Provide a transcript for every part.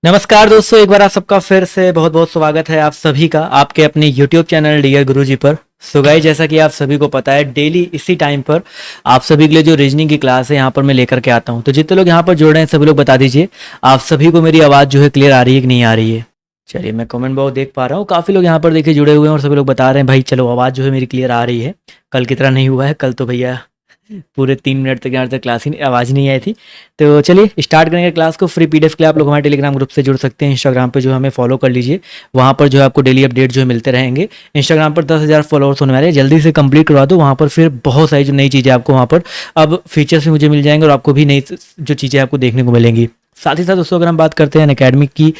नमस्कार दोस्तों, एक बार आप सबका फिर से बहुत बहुत स्वागत है आप सभी का आपके अपने YouTube चैनल डियर गुरुजी पर। सो गाइस, जैसा कि आप सभी को पता है डेली इसी टाइम पर आप सभी के लिए जो रीजनिंग की क्लास है यहाँ पर मैं लेकर के आता हूँ। तो जितने लोग यहाँ पर जुड़ रहे हैं सभी लोग बता दीजिए आप सभी को मेरी आवाज़ जो है क्लियर आ रही है कि नहीं आ रही है। चलिए, मैं कमेंट बॉक्स देख पा रहा हूँ, काफ़ी लोग यहाँ पर देखिए जुड़े हुए हैं और सभी लोग बता रहे हैं भाई चलो आवाज़ जो है मेरी क्लियर आ रही है। कल की तरह नहीं हुआ है, कल तो भैया पूरे 3 मिनट तक यहाँ तक क्लास ही आवाज़ नहीं आई थी। तो चलिए स्टार्ट करेंगे क्लास को। फ्री पीडीएफ के लिए आप लोग हमारे टेलीग्राम ग्रुप से जुड़ सकते हैं। इंस्टाग्राम पे जो हमें फॉलो कर लीजिए, वहाँ पर जो है आपको डेली अपडेट जो है मिलते रहेंगे। इंस्टाग्राम पर 10,000 फॉलोअर्स होने वाले हैं, जल्दी से कंप्लीट करवा दो। वहाँ पर फिर बहुत सारी जो नई चीज़ें आपको वहाँ पर अब फीचर्स भी मुझे मिल जाएंगे और आपको भी नई जो चीज़ें आपको देखने को मिलेंगी। साथ ही साथ दोस्तों अगर हम बात करते हैं अनअकैडमी की,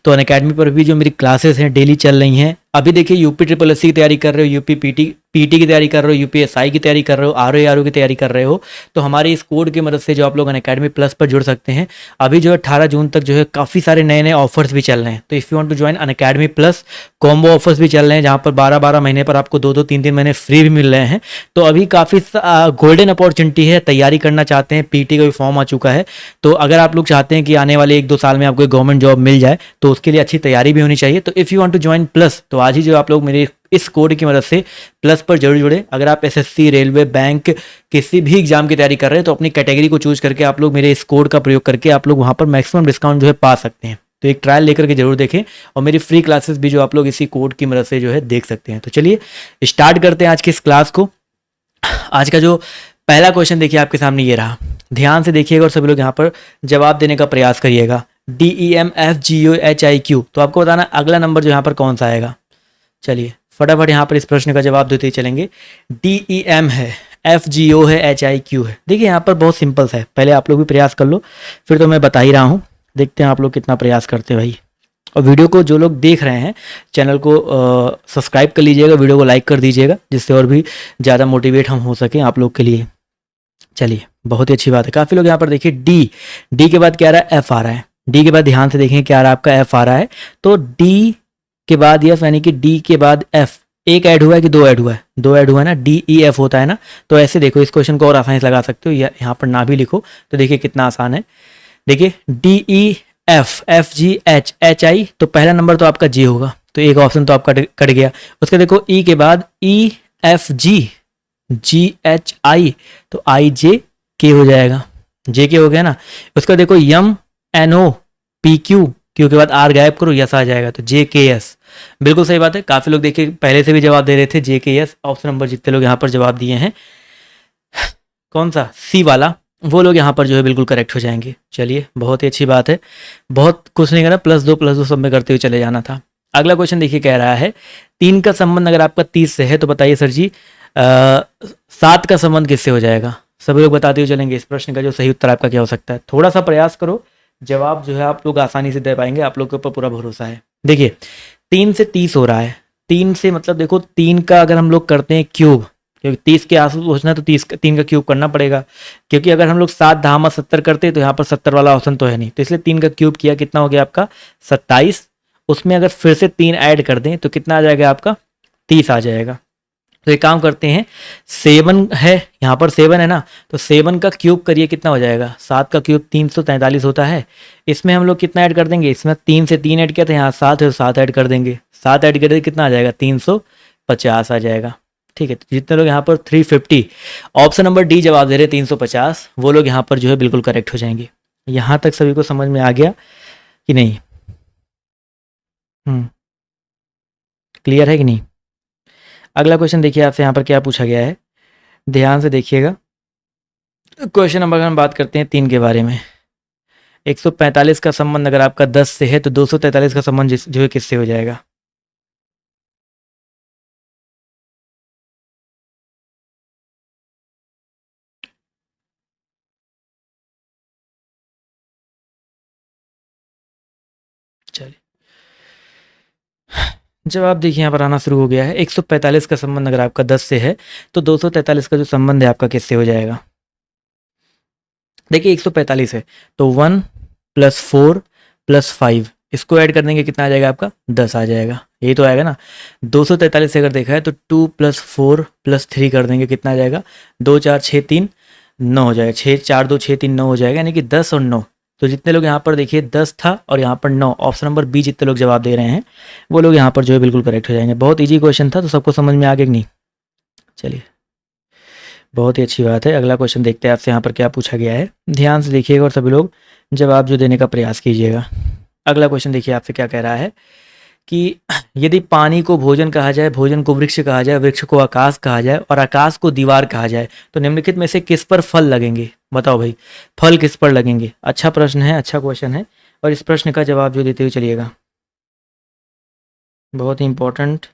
तो अनअकैडमी पर भी जो मेरी क्लासेस हैं डेली चल रही हैं। अभी देखिए यूपी ट्रिपल एस की तैयारी कर रहे हो, यूपी पीटी की तैयारी कर रहे हो, यूपीएसआई की तैयारी कर रहे हो, आरओ की तैयारी कर रहे हो, तो हमारे इस कोड की मदद से जो आप लोग अनअकैडमी प्लस पर जुड़ सकते हैं। अभी जो है 18 जून तक जो है काफ़ी सारे नए नए ऑफर्स भी चल रहे हैं। तो if you want to join Unacademy plus, combo offers भी चल रहे हैं जहाँ पर 12-12 महीने पर आपको 2-2 3-3 महीने फ्री भी मिल रहे हैं। तो अभी काफ़ी गोल्डन अपॉर्चुनिटी है। तैयारी करना चाहते हैं, पीटी का भी फॉर्म आ चुका है। तो अगर आप लोग चाहते हैं कि आने वाले 1-2 साल में आपको गवर्नमेंट जॉब मिल जाए तो उसके लिए अच्छी तैयारी भी होनी चाहिए। तो if you want to join plus, तो आज ही जो आप लोग मेरे इस कोड की मदद से प्लस पर जरूर जुड़े। अगर आप एसएससी, रेलवे, बैंक किसी भी एग्जाम की तैयारी कर रहे हैं तो अपनी कैटेगरी को चूज करके आप लोग मेरे इस कोड का प्रयोग करके आप लोग वहां पर मैक्सिमम डिस्काउंट जो है पा सकते हैं। तो एक ट्रायल लेकर के जरूर देखें और मेरी फ्री क्लासेस भी जो आप लोग इसी कोड की मदद से जो है देख सकते हैं। तो चलिए स्टार्ट करते हैं आज की इस क्लास को। आज का जो पहला क्वेश्चन देखिए आपके सामने ये रहा, ध्यान से देखिएगा और सभी लोग यहाँ पर जवाब देने का प्रयास करिएगा। DEMFGOHIQ, तो आपको बताना अगला नंबर जो यहाँ पर कौन सा आएगा। चलिए फटाफट यहाँ पर इस प्रश्न का जवाब देते ही चलेंगे। DEM है, FGO है, HIQ है। देखिए यहाँ पर बहुत सिंपल सा है, पहले आप लोग भी प्रयास कर लो, फिर तो मैं बता ही रहा हूँ। देखते हैं आप लोग कितना प्रयास करते हैं भाई। और वीडियो को जो लोग देख रहे हैं चैनल को सब्सक्राइब कर लीजिएगा, वीडियो को लाइक कर दीजिएगा, जिससे और भी ज़्यादा मोटिवेट हम हो सकें आप लोग के लिए। चलिए बहुत ही अच्छी बात है। काफ़ी लोग यहाँ पर देखिए डी के बाद क्या आ रहा है, एफ आ रहा है। डी के बाद ध्यान से देखें क्या आ रहा है आपका, एफ आ रहा है। तो डी के बाद एफ, यानी कि डी के बाद एफ एक ऐड हुआ है कि दो ऐड हुआ है, दो ऐड हुआ है ना, DEF होता है ना। तो ऐसे देखो इस क्वेश्चन को और आसानी से लगा सकते हो, यहाँ पर ना भी लिखो तो देखिए कितना आसान है। देखिए DEFFGHHI, तो पहला नंबर तो आपका जी होगा, तो एक ऑप्शन तो आपका कट गया। उसका देखो ई के बाद EFGGHI, तो IJK हो जाएगा, JK हो गया ना। उसका देखो MNOPQ, क्यू के बाद आर गायब करो, यस आ जाएगा, तो JKS। बिल्कुल सही बात है। काफी लोग देखिए पहले से भी जवाब दे रहे थे JKS। ऑप्शन नंबर जितने लोग यहाँ पर जवाब दिए हैं, कौन सा सी वाला, वो लोग यहाँ पर जो है बिल्कुल करेक्ट हो जाएंगे। चलिए बहुत ही अच्छी बात है, बहुत कुछ नहीं करना, +2 सब में करते हुए चले जाना था। अगला क्वेश्चन देखिए कह रहा है 3 का संबंध अगर आपका 30 से है तो बताइए सर जी 7 का संबंध किससे हो जाएगा। सभी लोग बताते हुए चलेंगे इस प्रश्न का जो सही उत्तर आपका क्या हो सकता है। थोड़ा सा प्रयास करो, जवाब जो है आप लोग आसानी से दे पाएंगे, आप लोग के ऊपर पूरा भरोसा है। देखिए 3 से 30 हो रहा है, 3 से मतलब देखो 3 का अगर हम लोग करते हैं क्यूब, क्योंकि 30 के आस पहुंचना है तो 3 का क्यूब करना पड़ेगा। क्योंकि अगर हम लोग 7 धामा 70 करते हैं तो यहाँ पर 70 वाला ऑप्शन तो है नहीं, तो इसलिए 3 का क्यूब किया, कितना हो गया आपका 27। उसमें अगर फिर से 3 ऐड कर दें तो कितना आ जाएगा आपका 30 आ जाएगा। तो एक काम करते हैं, 7 है यहाँ पर, 7 है ना, तो 7 का क्यूब करिए, कितना हो जाएगा 7 का क्यूब 343 होता है। इसमें हम लोग कितना ऐड कर देंगे, इसमें 3 से 3 ऐड किया था, यहाँ 7 है तो 7 ऐड कर देंगे, 7 ऐड कर देंगे कितना आ जाएगा 350 आ जाएगा। ठीक है, तो जितने लोग यहाँ पर 350 ऑप्शन नंबर डी जवाब दे रहे हैं 350, वो लोग यहाँ पर जो है बिल्कुल करेक्ट हो जाएंगे। यहाँ तक सभी को समझ में आ गया कि नहीं? क्लियर है कि नहीं? अगला क्वेश्चन देखिए आपसे यहाँ पर क्या पूछा गया है, ध्यान से देखिएगा। क्वेश्चन नंबर हम बात करते हैं 3 के बारे में। 145 का संबंध अगर आपका 10 से है तो 243 का संबंध जो है किससे हो जाएगा। चलिए जवाब देखिए यहाँ पर आना शुरू हो गया है। 145 का संबंध अगर आपका 10 से है तो 243 का जो संबंध है आपका किससे हो जाएगा। देखिए 145 है तो 1 + 4 + 5, इसको ऐड कर देंगे कितना आ जाएगा आपका 10 आ जाएगा, यही तो आएगा ना। 243 से अगर देखा है तो 2 + 4 + 3 कर देंगे, कितना आ जाएगा 2 4 6 3 9 हो जाएगा, 6 4 2 6 3 9 हो जाएगा, यानी कि 10 और 9। तो जितने लोग यहाँ पर देखिए 10 था और यहाँ पर 9, ऑप्शन नंबर बी जितने लोग जवाब दे रहे हैं वो लोग यहाँ पर जो है बिल्कुल करेक्ट हो जाएंगे। बहुत ईजी क्वेश्चन था, तो सबको समझ में आ गया कि नहीं? चलिए, बहुत ही अच्छी बात है। अगला क्वेश्चन देखते हैं आपसे यहाँ पर क्या पूछा गया है। ध्यान से देखिएगा और सभी लोग जवाब जो देने का प्रयास कीजिएगा। अगला क्वेश्चन देखिए आपसे क्या कह रहा है कि यदि पानी को भोजन कहा जाए, भोजन को वृक्ष कहा जाए, वृक्ष को आकाश कहा जाए और आकाश को दीवार कहा जाए, तो निम्नलिखित में से किस पर फल लगेंगे? बताओ भाई, फल किस पर लगेंगे? अच्छा प्रश्न है, अच्छा क्वेश्चन है, और इस प्रश्न का जवाब जो देते हुए चलिएगा। बहुत ही इंपॉर्टेंट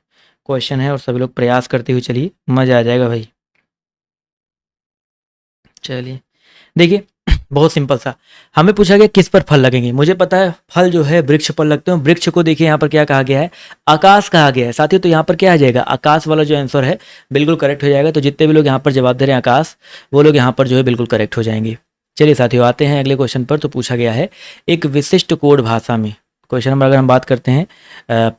क्वेश्चन है और सभी लोग प्रयास करते हुए चलिए, मजा आ जाएगा भाई। चलिए देखिए, बहुत सिंपल सा हमें पूछा गया किस पर फल लगेंगे। मुझे पता है फल जो है वृक्ष पर लगते हैं। वृक्ष को देखिए यहाँ पर क्या कहा गया है? आकाश कहा गया है साथियों। तो यहाँ पर क्या आ जाएगा? आकाश वाला जो आंसर है बिल्कुल करेक्ट हो जाएगा। तो जितने भी लोग यहाँ पर जवाब दे रहे हैं आकाश, वो लोग यहाँ पर जो है बिल्कुल करेक्ट हो जाएंगे। चलिए साथियों, आते हैं अगले क्वेश्चन पर। तो पूछा गया है एक विशिष्ट कोड भाषा में, क्वेश्चन नंबर अगर हम बात करते हैं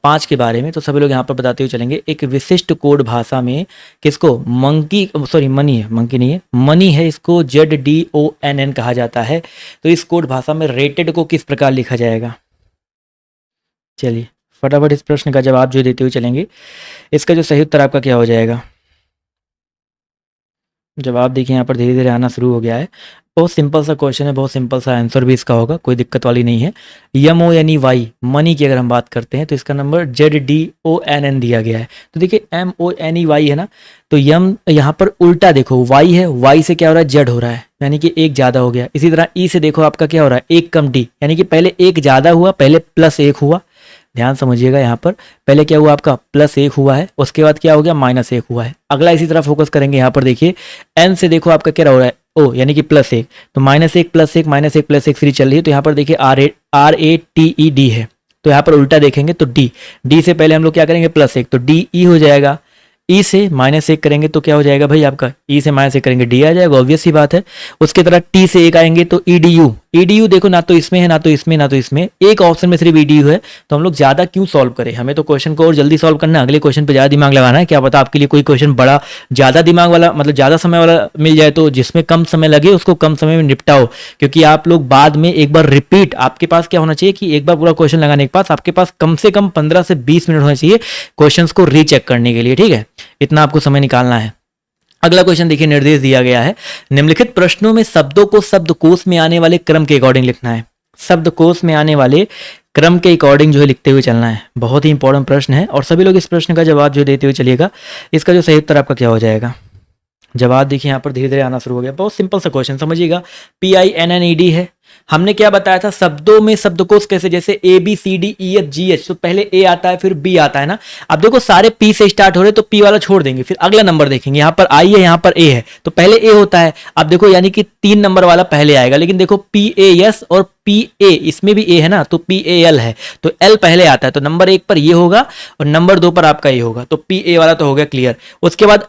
5 के बारे में, तो सभी लोग यहाँ पर बताते हुए चलेंगे। एक विशिष्ट कोड भाषा में किसको? मनी है, मंकी नहीं है, मनी है, इसको ZDONN कहा जाता है। तो इस कोड भाषा में रेटेड को किस प्रकार लिखा जाएगा? चलिए फटाफट इस प्रश्न का जवाब जो देते हुए चलेंगे। इसका जो सही उत्तर आपका क्या हो जाएगा? जवाब देखिए यहाँ पर धीरे धीरे आना शुरू हो गया है। बहुत सिंपल सा क्वेश्चन है, बहुत सिंपल सा आंसर भी इसका होगा, कोई दिक्कत वाली नहीं है। MONEY मनी की अगर हम बात करते हैं तो इसका नंबर ZDONN दिया गया है। तो देखिए MONEY है ना, तो यम यहाँ पर उल्टा देखो, वाई है, वाई से क्या हो रहा है? जेड हो रहा है, यानी कि एक ज़्यादा हो गया। इसी तरह ई से देखो आपका क्या हो रहा है? एक कम डी, यानी कि पहले एक ज़्यादा हुआ, पहले +1 हुआ। ध्यान समझिएगा, यहाँ पर पहले क्या हुआ आपका? +1 हुआ है, उसके बाद क्या हो गया? -1 हुआ है। अगला इसी तरह फोकस करेंगे, यहाँ पर देखिए एन से देखो आपका क्या हो रहा है? ओ, यानी कि +1, तो -1 +1 -1 सीरीज चल रही है। तो यहाँ पर देखिए RATED है, तो यहाँ पर उल्टा देखेंगे तो डी से पहले हम लोग क्या करेंगे? +1, तो DE हो जाएगा। ई से -1 करेंगे तो क्या हो जाएगा भाई आपका? ई से -1 करेंगे डी आ जाएगा, ऑब्वियस सी बात है। उसकी तरह टी से 1 आएंगे तो EDU देखो, ना तो इसमें है, ना तो इसमें, ना तो इसमें, एक ऑप्शन में सिर्फ EDU है। तो हम लोग ज्यादा क्यों सॉल्व करें? हमें तो क्वेश्चन को और जल्दी सॉल्व करना है, अगले क्वेश्चन पे ज्यादा दिमाग लगाना है। क्या पता आपके लिए कोई क्वेश्चन बड़ा ज्यादा दिमाग वाला, मतलब ज्यादा समय वाला मिल जाए, तो जिसमें कम समय लगे उसको कम समय में निपटाओ। क्योंकि आप लोग बाद में एक बार रिपीट, आपके पास क्या होना चाहिए कि एक बार पूरा क्वेश्चन लगाने के पास आपके पास कम से कम 15 से 20 मिनट होना चाहिए क्वेश्चन को रीचेक करने के लिए, ठीक है? इतना आपको समय निकालना है। अगला क्वेश्चन देखिए, निर्देश दिया गया है निम्नलिखित प्रश्नों में शब्दों को शब्दकोश में आने वाले क्रम के अकॉर्डिंग लिखना है। शब्दकोश में आने वाले क्रम के अकॉर्डिंग जो है लिखते हुए चलना है। बहुत ही इंपॉर्टेंट प्रश्न है और सभी लोग इस प्रश्न का जवाब जो देते हुए चलिएगा। इसका जो सही उत्तर आपका क्या हो जाएगा? जवाब देखिए यहाँ पर धीरे धीरे आना शुरू हो गया। बहुत सिंपल सा क्वेश्चन, समझिएगा। PINNED है। हमने क्या बताया था? शब्दों में शब्दकोश कैसे? जैसे ABCDEFGH, तो पहले A आता है फिर B आता है ना। अब देखो सारे P से स्टार्ट हो रहे, तो P वाला छोड़ देंगे, फिर अगला नंबर देखेंगे। यहाँ पर I है, यहाँ पर A है, तो पहले A होता है। अब देखो यानी कि 3 नंबर वाला पहले आएगा, लेकिन देखो PAS और PA, इसमें भी A है ना, तो PAL है, तो L पहले आता है। तो नंबर 1 पर ये होगा और नंबर 2 पर आपका ये होगा, तो PA वाला तो हो गया क्लियर। उसके बाद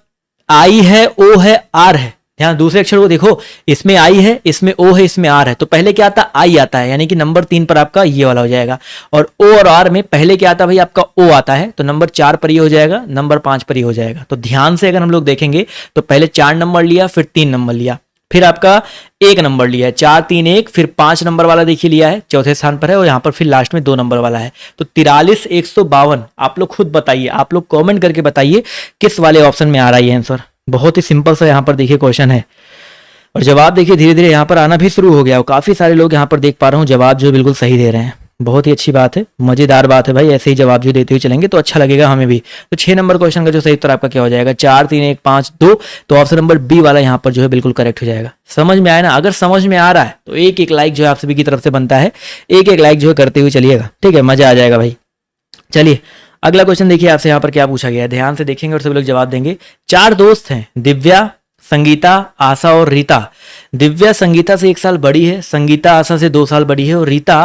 I है, O है, R है। ध्यान, दूसरे अक्षर को देखो, इसमें I है, इसमें O है, इसमें R है, तो पहले क्या आता है? I आता है, यानी कि नंबर 3 पर आपका ये वाला हो जाएगा। और O और R में पहले क्या आता है भाई? आपका O आता है, तो नंबर 4 पर ये हो जाएगा, नंबर 5 पर ये हो जाएगा। तो ध्यान से अगर हम लोग देखेंगे तो पहले 4 नंबर लिया, फिर 3 नंबर लिया, फिर आपका 1 नंबर लिया है, 4 3 1, फिर 5 नंबर वाला देखिए लिया है, चौथे स्थान पर है, और यहाँ पर फिर लास्ट में 2 नंबर वाला है। तो 43 152। आप लोग खुद बताइए, आप लोग कमेंट करके बताइए किस वाले ऑप्शन में आ रहा है आंसर। बहुत ही सिंपल सा यहाँ पर देखिए क्वेश्चन है और जवाब देखिए धीरे धीरे यहाँ पर आना भी शुरू हो गया और काफी सारे लोग यहाँ पर देख पा रहा हूँ जवाब जो बिल्कुल सही दे रहे हैं। बहुत ही अच्छी बात है, मजेदार बात है भाई। ऐसे ही जवाब जो देते हुए चलेंगे तो अच्छा लगेगा हमें भी। तो 6 नंबर क्वेश्चन का जो सही उत्तर आपका क्या हो जाएगा? 4 3 1 5 2, तो ऑप्शन नंबर बी वाला यहाँ पर जो है बिल्कुल करेक्ट हो जाएगा। समझ में आया ना? अगर समझ में आ रहा है तो एक लाइक जो है आप सभी की तरफ से बनता है, एक लाइक जो है करते हुए चलिएगा, ठीक है? मजा आ जाएगा भाई। चलिए अगला क्वेश्चन देखिए, आपसे यहाँ पर क्या पूछा गया है, ध्यान से देखेंगे और सभी लोग जवाब देंगे। 4 दोस्त हैं, दिव्या, संगीता, आशा और रीता। दिव्या संगीता से 1 साल बड़ी है, संगीता आशा से 2 साल बड़ी है और रीता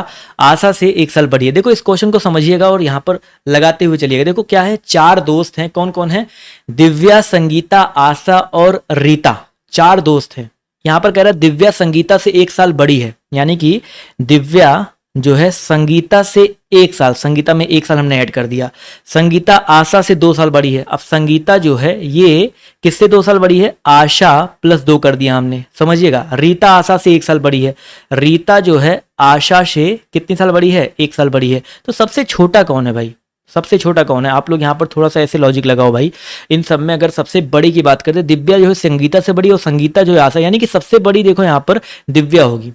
आशा से 1 साल बड़ी है। देखो इस क्वेश्चन को समझिएगा और यहाँ पर लगाते हुए चलिएगा। देखो क्या है, 4 दोस्त हैं, कौन कौन है? दिव्या, संगीता, आशा और रीता, 4 दोस्त हैं। यहाँ पर कह रहा है दिव्या संगीता से 1 साल बड़ी है, यानी कि दिव्या जो है संगीता से 1 साल, संगीता में 1 साल हमने ऐड कर दिया। संगीता आशा से 2 साल बड़ी है। अब संगीता जो है ये किससे 2 साल बड़ी है? आशा प्लस 2 कर दिया हमने, समझिएगा। रीता आशा से 1 साल बड़ी है। रीता जो है आशा से कितनी साल बड़ी है? 1 साल बड़ी है। तो सबसे छोटा कौन है भाई? सबसे छोटा कौन है? आप लोग यहाँ पर थोड़ा सा ऐसे लॉजिक लगाओ भाई। इन सब में अगर सबसे बड़ी की बात करते, दिव्या जो है संगीता से बड़ी और संगीता जो है आशा, यानी कि सबसे बड़ी देखो यहाँ पर दिव्या होगी,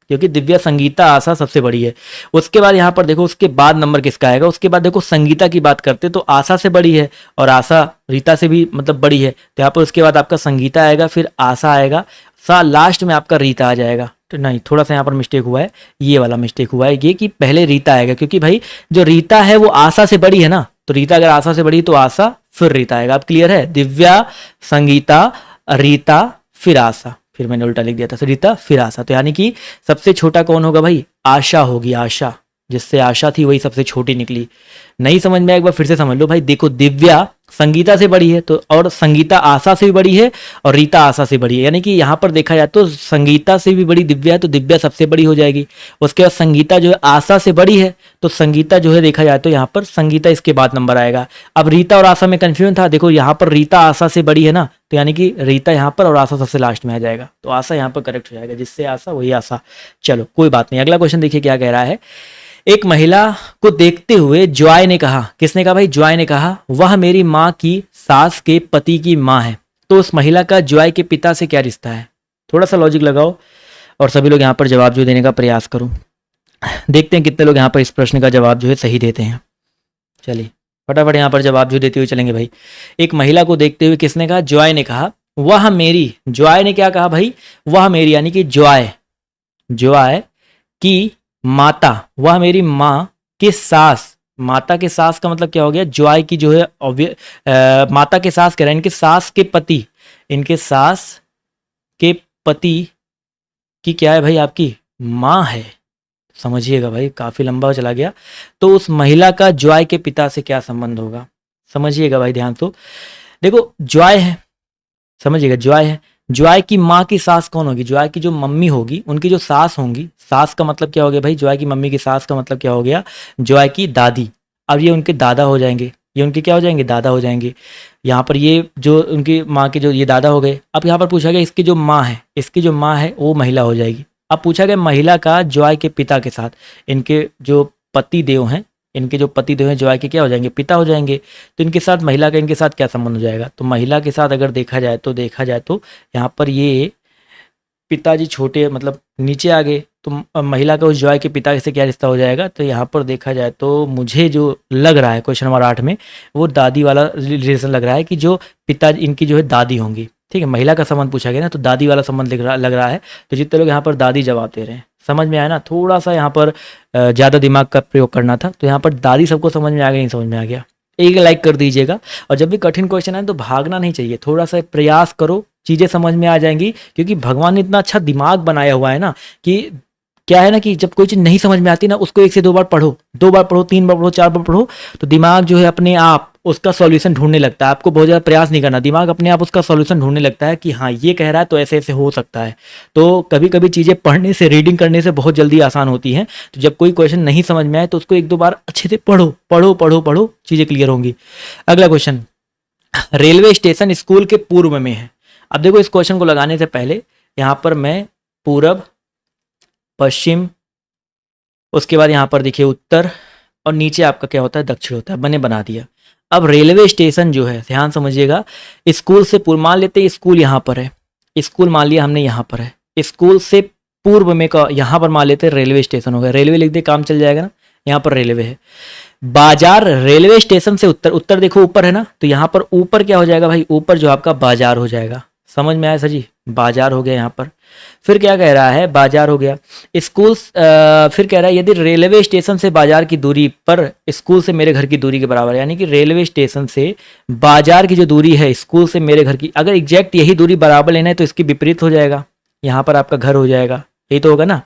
क्योंकि दिव्या संगीता आशा सबसे बड़ी है। उसके बाद यहाँ पर देखो उसके बाद नंबर किसका आएगा? उसके बाद देखो संगीता की बात करते तो आशा से बड़ी है और आशा रीता से भी मतलब बड़ी है, तो यहाँ पर उसके बाद आपका संगीता आएगा, फिर आशा आएगा, लास्ट में आपका रीता आ जाएगा। तो नहीं, थोड़ा सा यहाँ पर मिस्टेक हुआ है, ये वाला मिस्टेक हुआ है ये कि पहले रीता आएगा, क्योंकि भाई जो रीता है वो आशा से बड़ी है ना, तो रीता अगर आशा से बड़ी तो आशा फिर रीता आएगा। अब क्लियर है? दिव्या, संगीता, रीता, फिर आशा, फिर मैंने उल्टा लिख दिया था, रीता फिर आशा। तो यानी कि सबसे छोटा कौन होगा भाई? आशा होगी। आशा, जिससे आशा थी वही सबसे छोटी निकली। नहीं समझ में आया एक बार फिर से समझ लो भाई। देखो दिव्या संगीता से बड़ी है तो, और संगीता आशा से भी बड़ी है और रीता आशा से बड़ी है, यानी कि यहाँ पर देखा जाए तो संगीता से भी बड़ी दिव्या है तो दिव्या सबसे बड़ी हो जाएगी। उसके बाद संगीता जो है आशा से बड़ी है तो संगीता जो है देखा जाए तो यहाँ पर संगीता इसके बाद नंबर आएगा। अब रीता और आशा में कंफ्यूजन था, देखो यहाँ पर रीता आशा से बड़ी है ना, तो यानी कि रीता यहाँ पर और आशा सबसे लास्ट में आ जाएगा, तो आशा यहाँ पर करेक्ट हो जाएगा, जिससे आशा वही आशा। चलो कोई बात नहीं। अगला क्वेश्चन देखिए क्या कह रहा है। एक महिला को देखते हुए जॉय ने कहा, किसने कहा भाई? जॉय ने कहा, वह मेरी माँ की सास के पति की माँ है। तो उस महिला का जॉय के पिता से क्या रिश्ता है? थोड़ा सा लॉजिक लगाओ और सभी लोग यहाँ पर जवाब जो देने का प्रयास करो। देखते हैं कितने लोग यहाँ पर इस प्रश्न का जवाब जो है सही देते हैं। चलिए फटाफट यहाँ पर जवाब जो देते हुए चलेंगे भाई। एक महिला को देखते हुए किसने कहा? जॉय ने कहा, वह मेरी, जॉय ने क्या कहा भाई? वह मेरी, यानी कि जॉय, जॉय की माता, वह मेरी माँ की सास, माता के सास का मतलब क्या हो गया? जॉय की जो है माता के सास कह रहे हैं, इनके सास के पति, इनके सास के पति की क्या है भाई? आपकी माँ है। समझिएगा भाई, काफी लंबा चला गया। तो उस महिला का जॉय के पिता से क्या संबंध होगा? समझिएगा भाई ध्यान से। देखो जॉय है, समझिएगा जॉय है, जॉय की माँ की सास कौन होगी? जॉय की जो मम्मी होगी उनकी जो सास होंगी, सास का मतलब क्या हो गया भाई? जॉय की मम्मी की सास का मतलब क्या हो गया? जॉय की दादी। अब ये उनके दादा हो जाएंगे, ये उनके क्या हो जाएंगे? दादा हो जाएंगे। यहाँ पर ये जो उनकी माँ के जो ये दादा हो गए। अब यहाँ पर पूछा गया इसकी जो माँ है, इसकी जो माँ है वो महिला हो जाएगी। अब पूछा गया महिला का जॉय के पिता के साथ, इनके जो पति देव हैं, इनके जो पति देव हैं जॉय के क्या हो जाएंगे? पिता हो जाएंगे। तो इनके साथ महिला का इनके साथ क्या संबंध हो जाएगा? तो महिला के साथ अगर देखा जाए तो यहाँ पर ये पिताजी छोटे मतलब नीचे आ गए, तो महिला का उस जॉय के पिता से क्या रिश्ता हो जाएगा? तो यहाँ पर देखा जाए तो मुझे जो लग रहा है क्वेश्चन नंबर 8 में वो दादी वाला रिलेशन लग रहा है, कि जो पिता इनकी जो है दादी होंगी। ठीक है, महिला का संबंध पूछा गया ना, तो दादी वाला संबंध लग रहा है। तो जितने लोग यहाँ पर दादी जवाब दे रहे हैं, समझ में आया ना? थोड़ा सा यहाँ पर ज़्यादा दिमाग का प्रयोग करना था। तो यहाँ पर दादी सबको समझ में आ गया, नहीं समझ में आ गया? एक लाइक कर दीजिएगा। और जब भी कठिन क्वेश्चन आए तो भागना नहीं चाहिए, थोड़ा सा प्रयास करो, चीज़ें समझ में आ जाएंगी। क्योंकि भगवान ने इतना अच्छा दिमाग बनाया हुआ है ना, कि क्या है ना कि जब कोई चीज़ नहीं समझ में आती ना, उसको 1 से 2 बार पढ़ो, 2 बार पढ़ो, 3 बार पढ़ो, 4 बार पढ़ो, तो दिमाग जो है अपने आप उसका सॉल्यूशन ढूंढने लगता है। आपको बहुत ज़्यादा प्रयास नहीं करना, दिमाग अपने आप उसका सॉल्यूशन ढूंढने लगता है कि हाँ ये कह रहा है तो ऐसे ऐसे हो सकता है। तो कभी कभी चीज़ें पढ़ने से, रीडिंग करने से बहुत जल्दी आसान होती हैं। तो जब कोई क्वेश्चन नहीं समझ में आए तो उसको 1-2 बार अच्छे से पढ़ो पढ़ो पढ़ो पढ़ो, चीज़ें क्लियर होंगी। अगला क्वेश्चन, रेलवे स्टेशन स्कूल के पूर्व में है। अब देखो इस क्वेश्चन को लगाने से पहले यहाँ पर मैं पूरब, पश्चिम, उसके बाद यहाँ पर देखिए उत्तर, और नीचे आपका क्या होता है? दक्षिण होता है। मैंने बना दिया। अब रेलवे स्टेशन जो है, ध्यान समझिएगा, स्कूल से पूर्व, मान लेते हैं स्कूल यहाँ पर है, स्कूल मान लिया हमने यहाँ पर है, स्कूल से पूर्व में का यहाँ पर मान लेते हैं रेलवे स्टेशन हो गया। रेलवे लिख दे, काम चल जाएगा ना। यहाँ पर रेलवे है। बाजार रेलवे स्टेशन से उत्तर, उत्तर देखो ऊपर है ना, तो यहाँ पर ऊपर क्या हो जाएगा भाई? ऊपर जो आपका बाजार हो जाएगा। समझ में आया सर जी? बाजार हो गया यहाँ पर। फिर क्या कह रहा है? बाजार हो गया। स्कूल फिर कह रहा है यदि रेलवे स्टेशन से बाजार की दूरी पर स्कूल से मेरे घर की दूरी के बराबर है, यानी कि रेलवे स्टेशन से बाजार की जो दूरी है स्कूल से मेरे घर की, अगर एग्जैक्ट यही दूरी बराबर लेना है तो इसकी विपरीत हो जाएगा। यहाँ पर आपका घर हो जाएगा, यही तो होगा ना।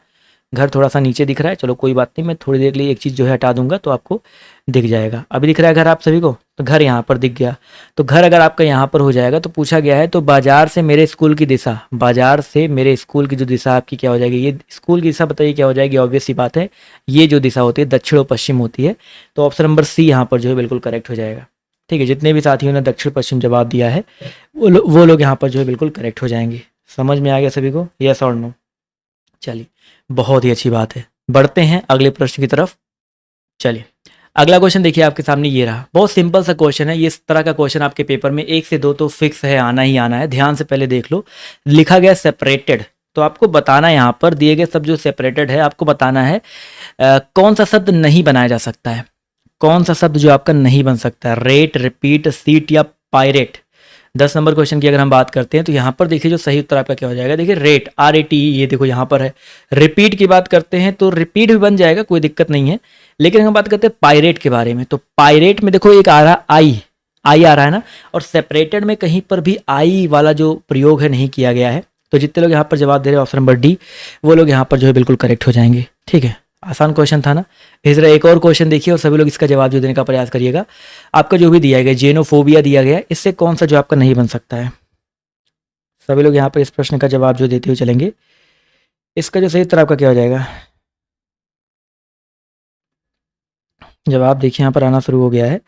घर थोड़ा सा नीचे दिख रहा है, चलो कोई बात नहीं, मैं थोड़ी देर के लिए एक चीज़ जो है हटा दूंगा तो आपको दिख जाएगा। अभी दिख रहा है घर आप सभी को? घर यहाँ पर दिख गया, तो घर अगर आपका यहाँ पर हो जाएगा तो पूछा गया है तो बाजार से मेरे स्कूल की दिशा, बाजार से मेरे स्कूल की जो दिशा आपकी क्या हो जाएगी, ये स्कूल की दिशा बताइए क्या हो जाएगी। ऑब्वियस सी बात है, ये जो दिशा होती है दक्षिण और पश्चिम होती है, तो ऑप्शन नंबर सी यहाँ पर जो है बिल्कुल करेक्ट हो जाएगा। ठीक है, जितने भी साथियों ने दक्षिण पश्चिम जवाब दिया है वो लोग यहाँ पर जो है बिल्कुल करेक्ट हो जाएंगे। समझ में आ गया सभी को, यस और नो? चलिए, बहुत ही अच्छी बात है। बढ़ते हैं अगले प्रश्न की तरफ। चलिए, अगला क्वेश्चन देखिए आपके सामने ये रहा। बहुत सिंपल सा क्वेश्चन है, ये इस तरह का क्वेश्चन आपके पेपर में 1 से 2 तो फिक्स है, आना ही आना है। ध्यान से पहले देख लो, लिखा गया सेपरेटेड, तो आपको बताना है यहाँ पर दिए गए सब जो सेपरेटेड है आपको बताना है कौन सा शब्द नहीं बनाया जा सकता है, कौन सा शब्द जो आपका नहीं बन सकता है। रेट, रिपीट, सीट या पायरेट। 10 नंबर क्वेश्चन की अगर हम बात करते हैं तो यहाँ पर देखिए जो सही उत्तर आपका क्या हो जाएगा। देखिए रेट, RATE, ये देखो यहाँ पर है। रिपीट की बात करते हैं तो रिपीट भी बन जाएगा, कोई दिक्कत नहीं है। लेकिन हम बात करते हैं पायरेट के बारे में, तो पायरेट में देखो एक आ रहा आई आ रहा है ना, और सेपरेटेड में कहीं पर भी आई वाला जो प्रयोग है नहीं किया गया है। तो जितने लोग यहाँ पर जवाब दे रहे हैं ऑप्शन नंबर डी, वो लोग यहाँ पर जो है बिल्कुल करेक्ट हो जाएंगे। ठीक है, आसान क्वेश्चन था ना। इस तरह एक और क्वेश्चन देखिए और सभी लोग इसका जवाब जो देने का प्रयास करिएगा। आपका जो भी दिया गया जेनोफोबिया दिया गया, इससे कौन सा जो आपका नहीं बन सकता है। सभी लोग यहाँ पर इस प्रश्न का जवाब जो देते हुए चलेंगे। इसका जो सही उत्तर आपका क्या हो जाएगा, जवाब देखिए यहाँ पर आना शुरू हो गया है।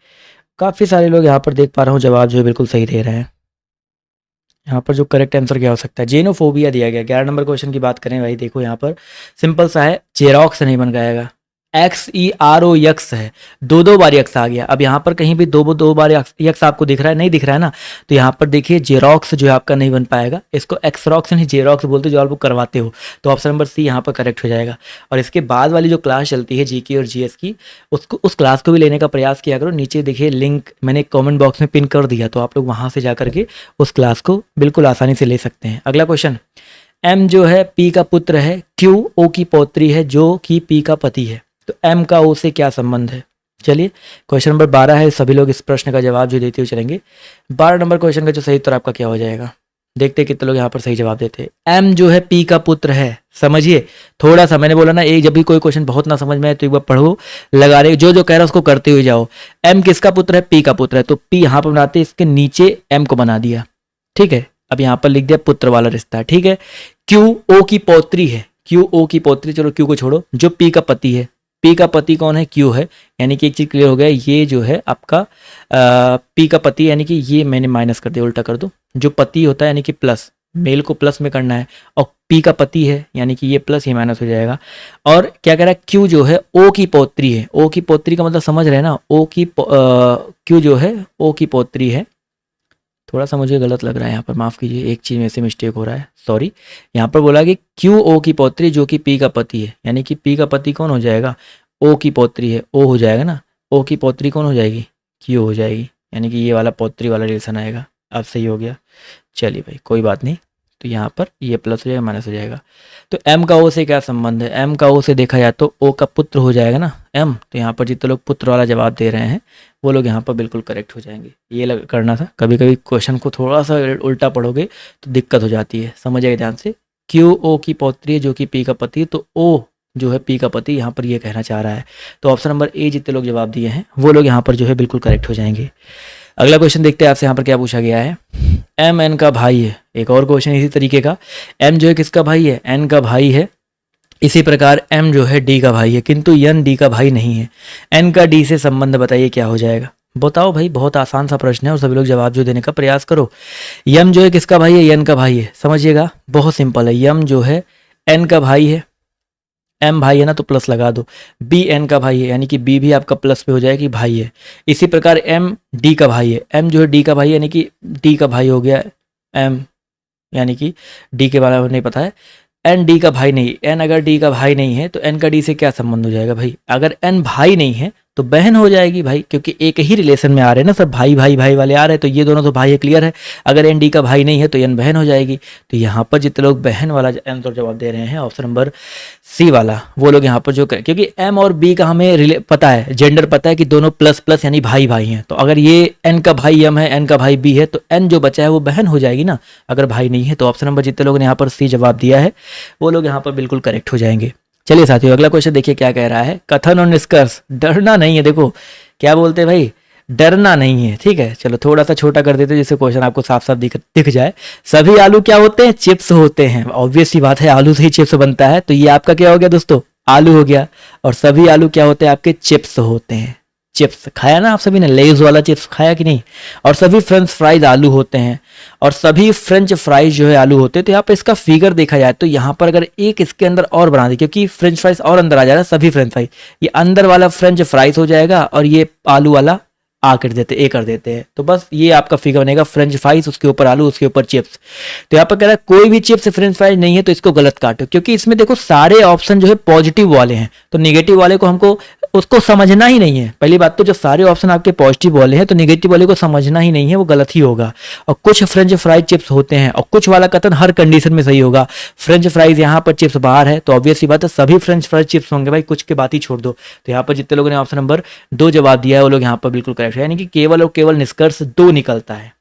काफ़ी सारे लोग यहाँ पर देख पा रहा हूँ जवाब जो है बिल्कुल सही दे रहे हैं। यहाँ पर जो करेक्ट आंसर क्या हो सकता है, जेनोफोबिया दिया गया। 11 नंबर क्वेश्चन की बात करें भाई, देखो यहाँ पर सिंपल सा है, जेरोक्स नहीं बन जाएगा। XEROX है, दो बार यक्स आ गया। अब यहाँ पर कहीं भी दो बार यक्स आपको दिख रहा है, नहीं दिख रहा है ना, तो यहाँ पर देखिए जेरोक्स जो है आपका नहीं बन पाएगा। इसको एक्सरॉक्स नहीं जेरोक्स बोलते जो आप करवाते हो, तो ऑप्शन नंबर सी यहाँ पर करेक्ट हो जाएगा। और इसके बाद वाली जो क्लास चलती है GK और GS की, उसको उस क्लास को भी लेने का प्रयास किया करो। नीचे देखिए लिंक मैंने कॉमेंट बॉक्स में पिन कर दिया, तो आप लोग वहाँ से जा करके उस क्लास को बिल्कुल आसानी से ले सकते हैं। अगला क्वेश्चन, M जो है P का पुत्र है, Q O की पौत्री है जो कि P का पति है, तो M का O से क्या संबंध है। चलिए, क्वेश्चन नंबर 12 है, सभी लोग इस प्रश्न का जवाब जो देते हुए चलेंगे। 12 नंबर क्वेश्चन का जो सही उत्तर आपका क्या हो जाएगा, देखते हैं कितने लोग यहाँ पर सही जवाब देते हैं। M जो है P का पुत्र है, समझिए थोड़ा सा, मैंने बोला ना एक जब भी कोई क्वेश्चन बहुत ना समझ में आए तो एक बार पढ़ो, लगा रहे जो जो कह रहा है उसको करते हुए जाओ। M किसका पुत्र है, P का पुत्र है, तो P यहाँ पर बनाते इसके नीचे M को बना दिया। ठीक है, अब यहाँ पर लिख दिया पुत्र वाला रिश्ता। ठीक है, Q O की पौत्री है, Q O की पौत्री, चलो Q को छोड़ो, जो P का पति है, P का पति कौन है, Q है। यानी कि एक चीज क्लियर हो गया, ये जो है आपका P का पति, यानी कि ये मैंने माइनस कर दिया, उल्टा कर दो। जो पति होता है यानी कि प्लस, मेल को प्लस में करना है, और P का पति है यानी कि ये प्लस ये माइनस हो जाएगा। और क्या कह रहा है, Q जो है O की पौत्री है। O की पौत्री का मतलब समझ रहे हैं ना, Q जो है O की पौत्री है। थोड़ा सा मुझे गलत लग रहा है यहाँ पर, माफ़ कीजिए, एक चीज़ में से मिस्टेक हो रहा है, सॉरी। यहाँ पर बोला कि Q O की पौत्री जो कि P का पति है, यानी कि P का पति कौन हो जाएगा, O की पौत्री है, O हो जाएगा ना। O की पौत्री कौन हो जाएगी, Q हो जाएगी, यानी कि ये वाला पौत्री वाला रिलेशन आएगा। अब सही हो गया, चलिए भाई कोई बात नहीं। तो यहाँ पर ये प्लस हो जाएगा, माइनस हो जाएगा। तो M का O से क्या संबंध है, M का O से देखा जाए तो O का पुत्र हो जाएगा ना M, तो यहाँ पर जितने लोग पुत्र वाला जवाब दे रहे हैं वो लोग यहाँ पर बिल्कुल करेक्ट हो जाएंगे। ये करना था, कभी कभी क्वेश्चन को थोड़ा सा उल्टा पढ़ोगे तो दिक्कत हो जाती है, समझिए ध्यान से। Q O की पौत्री है जो कि P का पति, तो O जो है P का पति यहाँ पर ये कहना चाह रहा है। तो ऑप्शन नंबर ए जितने लोग जवाब दिए हैं वो लोग यहाँ पर जो है बिल्कुल करेक्ट हो जाएंगे। अगला क्वेश्चन देखते हैं आपसे यहाँ पर क्या पूछा गया है। M N का भाई है, एक और क्वेश्चन इसी तरीके का। M जो है किसका भाई है, N का भाई है। इसी प्रकार M जो है D का भाई है, किंतु N D का भाई नहीं है। N का D से संबंध बताइए क्या हो जाएगा। बताओ भाई, बहुत आसान सा प्रश्न है और सभी लोग जवाब जो देने का प्रयास करो। M जो है किसका भाई है, N का भाई है। समझिएगा बहुत सिंपल है, M जो है N का भाई है, M भाई है ना तो प्लस लगा दो। B N का भाई है यानी कि B भी आपका प्लस पे हो जाएगा कि भाई है। इसी प्रकार M D का भाई है, M जो है D का भाई यानी कि D का भाई हो गया M, यानी कि D के बारे में नहीं पता है। N D का भाई नहीं, N अगर D का भाई नहीं है तो N का D से क्या संबंध हो जाएगा भाई। अगर N भाई नहीं है तो बहन हो जाएगी भाई, क्योंकि एक ही रिलेशन में आ रहे हैं ना सब, भाई भाई भाई वाले आ रहे हैं, तो ये दोनों तो भाई है, क्लियर है। अगर N D का भाई नहीं है तो N बहन हो जाएगी। तो यहाँ पर जितने लोग बहन वाला आंसर जवाब दे रहे हैं ऑप्शन नंबर सी वाला, वो लोग यहाँ पर जो करें, क्योंकि M और B का हमें पता है, जेंडर पता है कि दोनों प्लस प्लस यानी भाई भाई हैं। तो अगर ये N का भाई M है, N का भाई B है, तो N जो बचा है वो बहन हो जाएगी ना, अगर भाई नहीं है। तो ऑप्शन नंबर जितने लोगों ने यहाँ पर सी जवाब दिया है वो लोग यहाँ पर बिल्कुल करेक्ट हो जाएंगे। चलिए साथियों, अगला क्वेश्चन देखिए क्या कह रहा है। कथन और निष्कर्ष, डरना नहीं है। देखो क्या बोलते हैं भाई, डरना नहीं है, ठीक है। चलो थोड़ा सा छोटा कर देते हैं जिससे क्वेश्चन आपको साफ साफ दिख जाए। सभी आलू क्या होते हैं? चिप्स होते हैं। ऑब्वियस सी बात है, आलू से ही चिप्स बनता है, तो ये आपका क्या हो गया दोस्तों? आलू हो गया। और सभी आलू क्या होते हैं? आपके चिप्स होते हैं। चिप्स खाया ना आप सभी ने, लेज वाला चिप्स खाया कि नहीं? और सभी फ्रेंच फ्राइज आलू होते हैं, और सभी फ्रेंच फ्राइज जो है आलू होते हैं। तो यहाँ पर इसका फिगर देखा जाए तो यहाँ पर अगर एक इसके अंदर और बना दी, क्योंकि फ्रेंच फ्राइज और अंदर आ जाएगा, सभी फ्रेंच फ्राइज, ये अंदर वाला फ्रेंच फ्राइज हो जाएगा और ये आलू वाला आ कर देते, ए कर देते हैं। तो बस ये आपका फिगर बनेगा, फ्रेंच फ्राइज, उसके ऊपर आलू, उसके ऊपर चिप्स। तो यहाँ पर कह रहा है कोई भी चिप्स फ्रेंच फ्राइज नहीं है, तो इसको गलत काटो, क्योंकि इसमें देखो सारे ऑप्शन जो है पॉजिटिव वाले हैं, तो निगेटिव वाले को हमको उसको समझना ही नहीं है। पहली बात तो जो सारे ऑप्शन आपके पॉजिटिव वाले हैं, तो निगेटिव वाले को समझना ही नहीं है, वो गलत ही होगा। और कुछ फ्रेंच फ्राइज चिप्स होते हैं, और कुछ वाला कथन हर कंडीशन में सही होगा। फ्रेंच फ्राइज यहाँ पर चिप्स बाहर है, तो ऑब्वियस सी बात है सभी फ्रेंच फ्राइज चिप्स होंगे भाई, कुछ की बात ही छोड़ दो। तो यहाँ पर जितने लोगों ने ऑप्शन नंबर 2 जवाब दिया है वो लोग यहाँ पर बिल्कुल करेक्ट है, यानी कि केवल और केवल निष्कर्ष 2 निकलता है,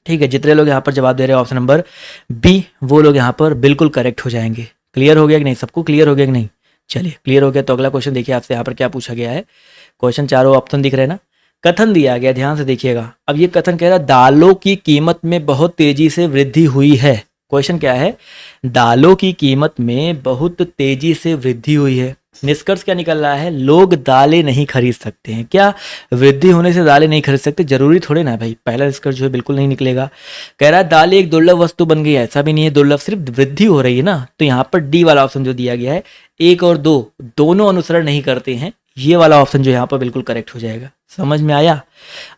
ठीक है। जितने लोग यहाँ पर जवाब दे रहे हैं ऑप्शन नंबर बी, वो लोग यहाँ पर बिल्कुल करेक्ट हो जाएंगे। क्लियर हो गया कि नहीं? सबको क्लियर हो गया कि नहीं? चलिए क्लियर हो गया। तो अगला क्वेश्चन देखिए आपसे यहाँ पर क्या पूछा गया है। क्वेश्चन चारों ऑप्शन दिख रहे हैं ना? कथन दिया गया, ध्यान से देखिएगा। अब ये कथन कह रहा है दालों की कीमत में बहुत तेजी से वृद्धि हुई है। क्वेश्चन क्या है? दालों की कीमत में बहुत तेजी से वृद्धि हुई है। निष्कर्ष क्या निकल रहा है? लोग दालें नहीं खरीद सकते हैं। क्या वृद्धि होने से दालें नहीं खरीद सकते? जरूरी थोड़े ना भाई, पहला निष्कर्ष जो है बिल्कुल नहीं निकलेगा। कह रहा है दालें एक दुर्लभ वस्तु बन गई है, ऐसा भी नहीं है दुर्लभ, सिर्फ वृद्धि हो रही है ना। तो यहाँ पर डी वाला ऑप्शन जो दिया गया है, 1 और 2 दोनों अनुसरण नहीं करते हैं, ये वाला ऑप्शन जो यहाँ पर बिल्कुल करेक्ट हो जाएगा। समझ में आया?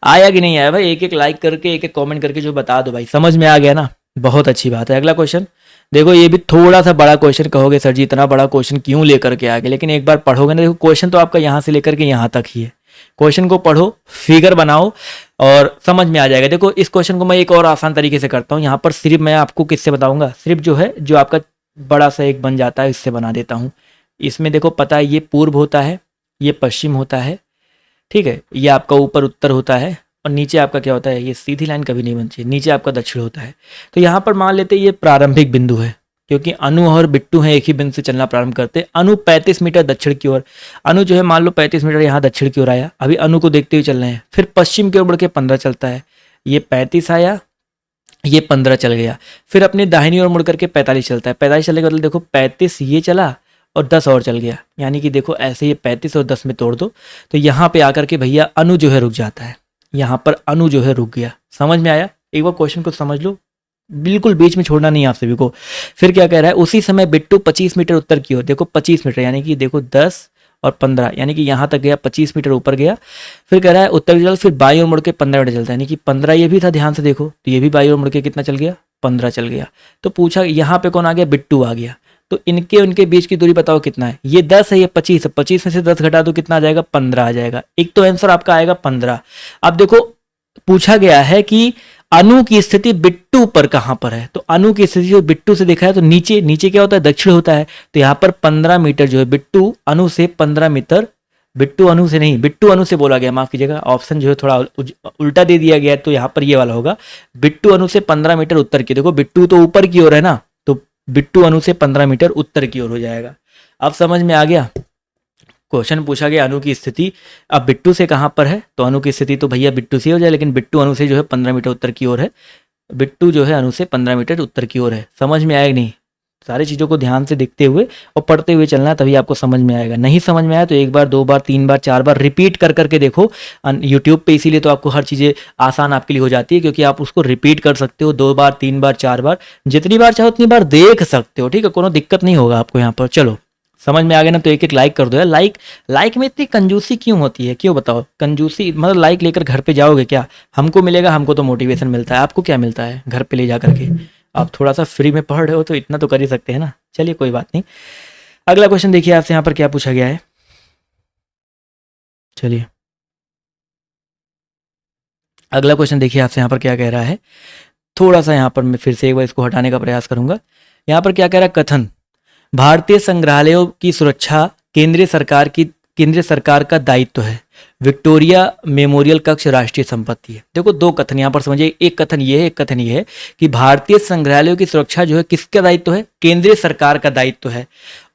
आया कि नहीं आया भाई? एक एक लाइक करके, एक एक कॉमेंट करके जो बता दो भाई, समझ में आ गया ना? बहुत अच्छी बात है। अगला क्वेश्चन देखो, ये भी थोड़ा सा बड़ा क्वेश्चन, कहोगे सर जी इतना बड़ा क्वेश्चन क्यों लेकर के आ गए, लेकिन एक बार पढ़ोगे ना, देखो क्वेश्चन तो आपका यहाँ से लेकर के यहाँ तक ही है। क्वेश्चन को पढ़ो, फिगर बनाओ और समझ में आ जाएगा। देखो इस क्वेश्चन को मैं एक और आसान तरीके से करता हूँ। यहाँ पर सिर्फ मैं आपको किससे बताऊंगा, सिर्फ जो है जो आपका बड़ा सा एक बन जाता है, इससे बना देता हूँ। इसमें देखो पता है ये पूर्व होता है, ये पश्चिम होता है, ठीक है, ये आपका ऊपर उत्तर होता है, और नीचे आपका क्या होता है, ये सीधी लाइन कभी नहीं बनती, नीचे आपका दक्षिण होता है। तो यहाँ पर मान लेते हैं ये प्रारंभिक बिंदु है, क्योंकि अनु और बिट्टू हैं एक ही बिंदु से चलना प्रारंभ करते हैं। अनु 35 मीटर दक्षिण की ओर, अनु जो है मान लो 35 मीटर यहाँ दक्षिण की ओर आया, अभी अनु को देखते हुए चल रहे हैं। फिर पश्चिम की ओर बढ़ के 15 चलता है, ये 35 आया, ये 15 चल गया। फिर अपने दाहिनी ओर मुड़ करके 45 चलता है, 45 चलने का मतलब देखो 35 ये चला और 10 और चल गया, यानी कि देखो ऐसे ये 35 और 10 में तोड़ दो, तो यहाँ पे आकर के भैया अनु जो है रुक जाता है, यहाँ पर अनु जो है रुक गया। समझ में आया? एक बार क्वेश्चन को समझ लो, बिल्कुल बीच में छोड़ना नहीं आप सभी को। फिर क्या कह रहा है, उसी समय बिट्टू 25 मीटर उत्तर की ओर, देखो 25 मीटर यानी कि देखो 10 और 15 यानी कि यहाँ तक गया, 25 मीटर ऊपर गया। फिर कह रहा है उत्तर की चल, फिर बाई ओर मुड़ के 15 मीटर चलता है, यानी कि 15 ये भी था, ध्यान से देखो, तो ये भी बाई ओर मुड़ के कितना चल गया, 15 चल गया। तो पूछा यहाँ पे कौन आ गया, बिट्टू आ गया। तो इनके उनके बीच की दूरी बताओ कितना है, ये 10 है, ये 25 है, 25 में से 10 घटा दो कितना आ जाएगा, 15 आ जाएगा। एक तो आंसर आपका आएगा 15। अब देखो पूछा गया है कि अनु की स्थिति बिट्टू पर कहां पर है, तो अनु की स्थिति जो बिट्टू से देखा है तो नीचे, नीचे क्या होता है, दक्षिण होता है। तो यहाँ पर 15 मीटर जो है बिट्टू अनु से 15 मीटर, बिट्टू अनु से नहीं, बिट्टू अनु से बोला गया, माफ कीजिएगा, ऑप्शन जो है थोड़ा उल्टा दे दिया गया है, तो यहाँ पर ये वाला होगा, बिट्टू अनु से 15 मीटर उत्तर की। देखो बिट्टू तो ऊपर की ओर है ना, तो बिट्टू अनु से 15 मीटर उत्तर की ओर हो जाएगा। अब समझ में आ गया? क्वेश्चन पूछा गया अनु की स्थिति अब बिट्टू से कहां पर है, तो अनु की स्थिति तो भैया बिट्टू से हो जाए, लेकिन बिट्टू अनु से जो है 15 मीटर उत्तर की ओर है, बिट्टू जो है अनु से 15 मीटर उत्तर की ओर है। समझ में आएगा नहीं? सारी चीज़ों को ध्यान से देखते हुए और पढ़ते हुए चलना, तभी आपको समझ में आएगा। नहीं समझ में आया तो एक बार, 2 बार, 3 बार, 4 बार रिपीट कर करके देखो यूट्यूब पे, इसीलिए तो आपको हर चीज़ें आसान आपके लिए हो जाती है, क्योंकि आप उसको रिपीट कर सकते हो 2 बार, 3 बार, 4 बार, जितनी बार चाहो उतनी बार देख सकते हो, ठीक है, कोनो दिक्कत नहीं होगा आपको यहाँ पर। चलो समझ में आ गया ना? तो एक एक लाइक कर दो यार। लाइक में इतनी कंजूसी क्यों होती है, क्यों बताओ? कंजूसी मतलब लाइक लेकर घर पे जाओगे क्या? हमको मिलेगा, हमको तो मोटिवेशन मिलता है, आपको क्या मिलता है घर पे ले जा करके? आप थोड़ा सा फ्री में पढ़ रहे हो तो इतना तो कर ही सकते हैं ना। चलिए कोई बात नहीं। अगला क्वेश्चन देखिए आपसे यहाँ पर क्या पूछा गया है। चलिए अगला क्वेश्चन देखिए आपसे यहाँ पर क्या कह रहा है। थोड़ा सा यहाँ पर मैं फिर से एक बार इसको हटाने का प्रयास करूंगा। यहाँ पर क्या कह रहा है, कथन भारतीय संग्रहालयों की सुरक्षा केंद्रीय सरकार का दायित्व है, विक्टोरिया मेमोरियल कक्ष राष्ट्रीय संपत्ति है। देखो 2 कथन यहाँ पर समझिए, एक कथन ये है, एक कथन ये है कि भारतीय संग्रहालयों की सुरक्षा जो है किसका दायित्व है, केंद्रीय सरकार का दायित्व है,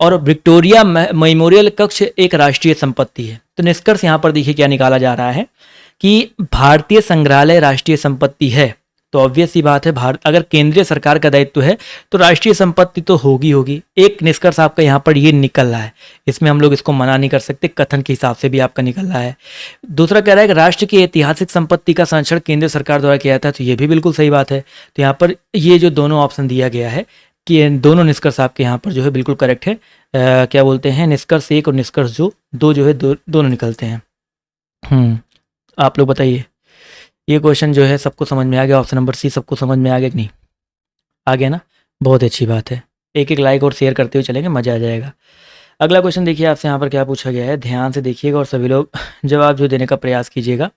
और विक्टोरिया मेमोरियल कक्ष एक राष्ट्रीय संपत्ति है। तो निष्कर्ष यहाँ पर देखिए क्या निकाला जा रहा है कि भारतीय संग्रहालय राष्ट्रीय संपत्ति है, तो ऑब्वियस सी बात है भारत, अगर केंद्रीय सरकार का दायित्व है तो राष्ट्रीय संपत्ति तो होगी होगी। एक निष्कर्ष आपका यहाँ पर ये निकल रहा है, इसमें हम लोग इसको मना नहीं कर सकते, कथन के हिसाब से भी आपका निकल रहा है। दूसरा कह रहा है कि राष्ट्र की ऐतिहासिक संपत्ति का संरक्षण केंद्र सरकार द्वारा किया जाता है, तो ये भी बिल्कुल सही बात है। तो यहाँ पर ये जो दोनों ऑप्शन दिया गया है कि दोनों निष्कर्ष आपके यहाँ पर जो है बिल्कुल करेक्ट है। क्या बोलते हैं, निष्कर्ष एक और निष्कर्ष दो जो है दोनों निकलते हैं। आप लोग बताइए, ये क्वेश्चन जो है सबको समझ में आ गया? ऑप्शन नंबर सी सबको समझ में आ गया कि नहीं? आ गया ना, बहुत अच्छी बात है। एक एक लाइक और शेयर करते हुए चलेंगे, मज़ा आ जाएगा। अगला क्वेश्चन देखिए आपसे यहाँ पर क्या पूछा गया है, ध्यान से देखिएगा और सभी लोग जवाब जो देने का प्रयास कीजिएगा।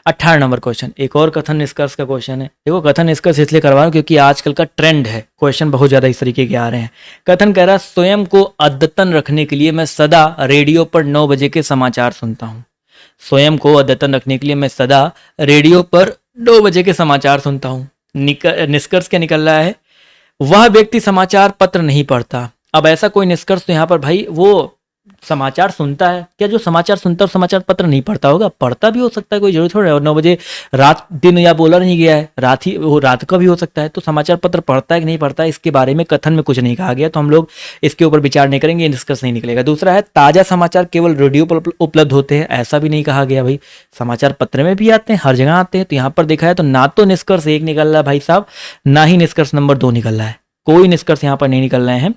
18 नंबर क्वेश्चन, एक और कथन निष्कर्ष का क्वेश्चन है। देखो कथन निष्कर्ष इसलिए करवा रहा हूँ क्योंकि आजकल का ट्रेंड है, क्वेश्चन बहुत ज़्यादा इस तरीके के आ रहे हैं। कथन कह रहा है, स्वयं को अद्यतन रखने के लिए मैं सदा रेडियो पर 9 बजे के समाचार सुनता हूँ। स्वयं को अद्यतन रखने के लिए मैं सदा रेडियो पर 9 बजे के समाचार सुनता हूँ। निष्कर्ष क्या निकल रहा है, वह व्यक्ति समाचार पत्र नहीं पढ़ता। अब ऐसा कोई निष्कर्ष तो यहाँ पर भाई वो समाचार सुनता है क्या? जो समाचार सुनता है समाचार पत्र नहीं पढ़ता होगा? पढ़ता भी हो सकता है, कोई जरूर थोड़ा है। और 9 बजे रात दिन या बोला नहीं गया है, रात ही वो रात का भी हो सकता है। तो समाचार पत्र पढ़ता है कि नहीं पढ़ता है, इसके बारे में कथन में कुछ नहीं कहा गया, तो हम लोग इसके ऊपर विचार नहीं करेंगे, निष्कर्ष नहीं निकलेगा। दूसरा है, ताज़ा समाचार केवल रेडियो पर उपलब्ध होते हैं, ऐसा भी नहीं कहा गया भाई, समाचार पत्र में भी आते हैं, हर जगह आते हैं। तो यहाँ पर देखा है तो ना तो निष्कर्ष एक निकल रहा है भाई साहब, ना ही निष्कर्ष नंबर 2 निकल रहा है, कोई निष्कर्ष यहाँ पर नहीं निकल रहे हैं।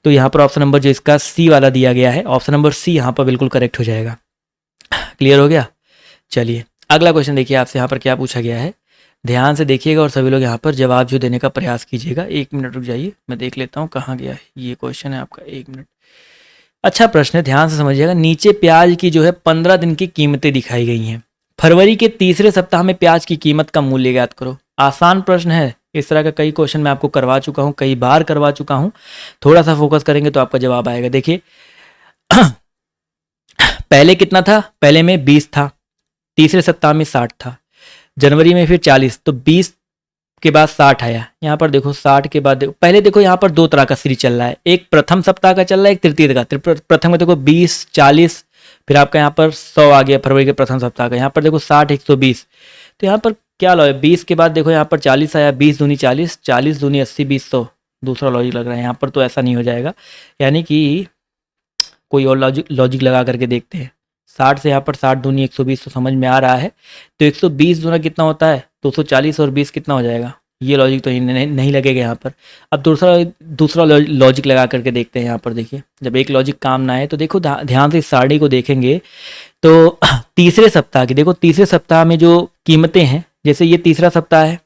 तो यहाँ पर ऑप्शन नंबर जो इसका सी वाला दिया गया है, ऑप्शन नंबर सी यहाँ पर बिल्कुल करेक्ट हो जाएगा। क्लियर हो गया? चलिए अगला क्वेश्चन देखिए आपसे यहाँ पर क्या पूछा गया है, ध्यान से देखिएगा और सभी लोग यहाँ पर जवाब जो देने का प्रयास कीजिएगा। 1 मिनट रुक जाइए, मैं देख लेता हूँ कहाँ गया है ये क्वेश्चन है आपका। 1 मिनट। अच्छा प्रश्न है, ध्यान से समझिएगा। नीचे प्याज की जो है 15 दिन की कीमतें दिखाई गई हैं। फरवरी के तीसरे सप्ताह में प्याज की कीमत का मूल्य ज्ञात करो। आसान प्रश्न है, इस तरह का कई क्वेश्चन मैं आपको करवा चुका हूँ, कई बार करवा चुका हूँ। थोड़ा सा फोकस करेंगे तो आपका जवाब आएगा। देखिए पहले कितना था, पहले में 20 था, तीसरे सप्ताह में 60 था, जनवरी में फिर 40, तो 20 के बाद 60 आया। यहाँ पर देखो 60 के बाद देखो, पहले देखो यहाँ पर 2 तरह का सीरीज चल रहा है, एक प्रथम सप्ताह का चल रहा है, एक तृतीय का। प्रथम में देखो 20, 40, फिर आपका यहाँ पर 100 आ गया फरवरी के प्रथम सप्ताह का। यहाँ पर देखो 60, 120, तो यहाँ पर क्या लॉजिक, 20 के बाद देखो यहाँ पर 40 आया, 20 दूनी 40, 40 दूनी 80, 20 100, दूसरा लॉजिक लग रहा है। यहाँ पर तो ऐसा नहीं हो जाएगा, यानी कि कोई और लॉजिक लगा करके देखते हैं। 60 से यहाँ पर 60 दूनी 120 तो समझ में आ रहा है, तो 120 दूना कितना होता है 240, और 20 कितना हो जाएगा, ये लॉजिक तो नहीं लगेगा यहाँ पर। अब दूसरा लॉजिक लगा करके देखते हैं। यहाँ पर देखिए, जब एक लॉजिक काम ना आए तो देखो ध्यान से इस सारणी को देखेंगे तो तीसरे सप्ताह की, देखो तीसरे सप्ताह में जो कीमतें हैं, जैसे ये तीसरा सप्ताह है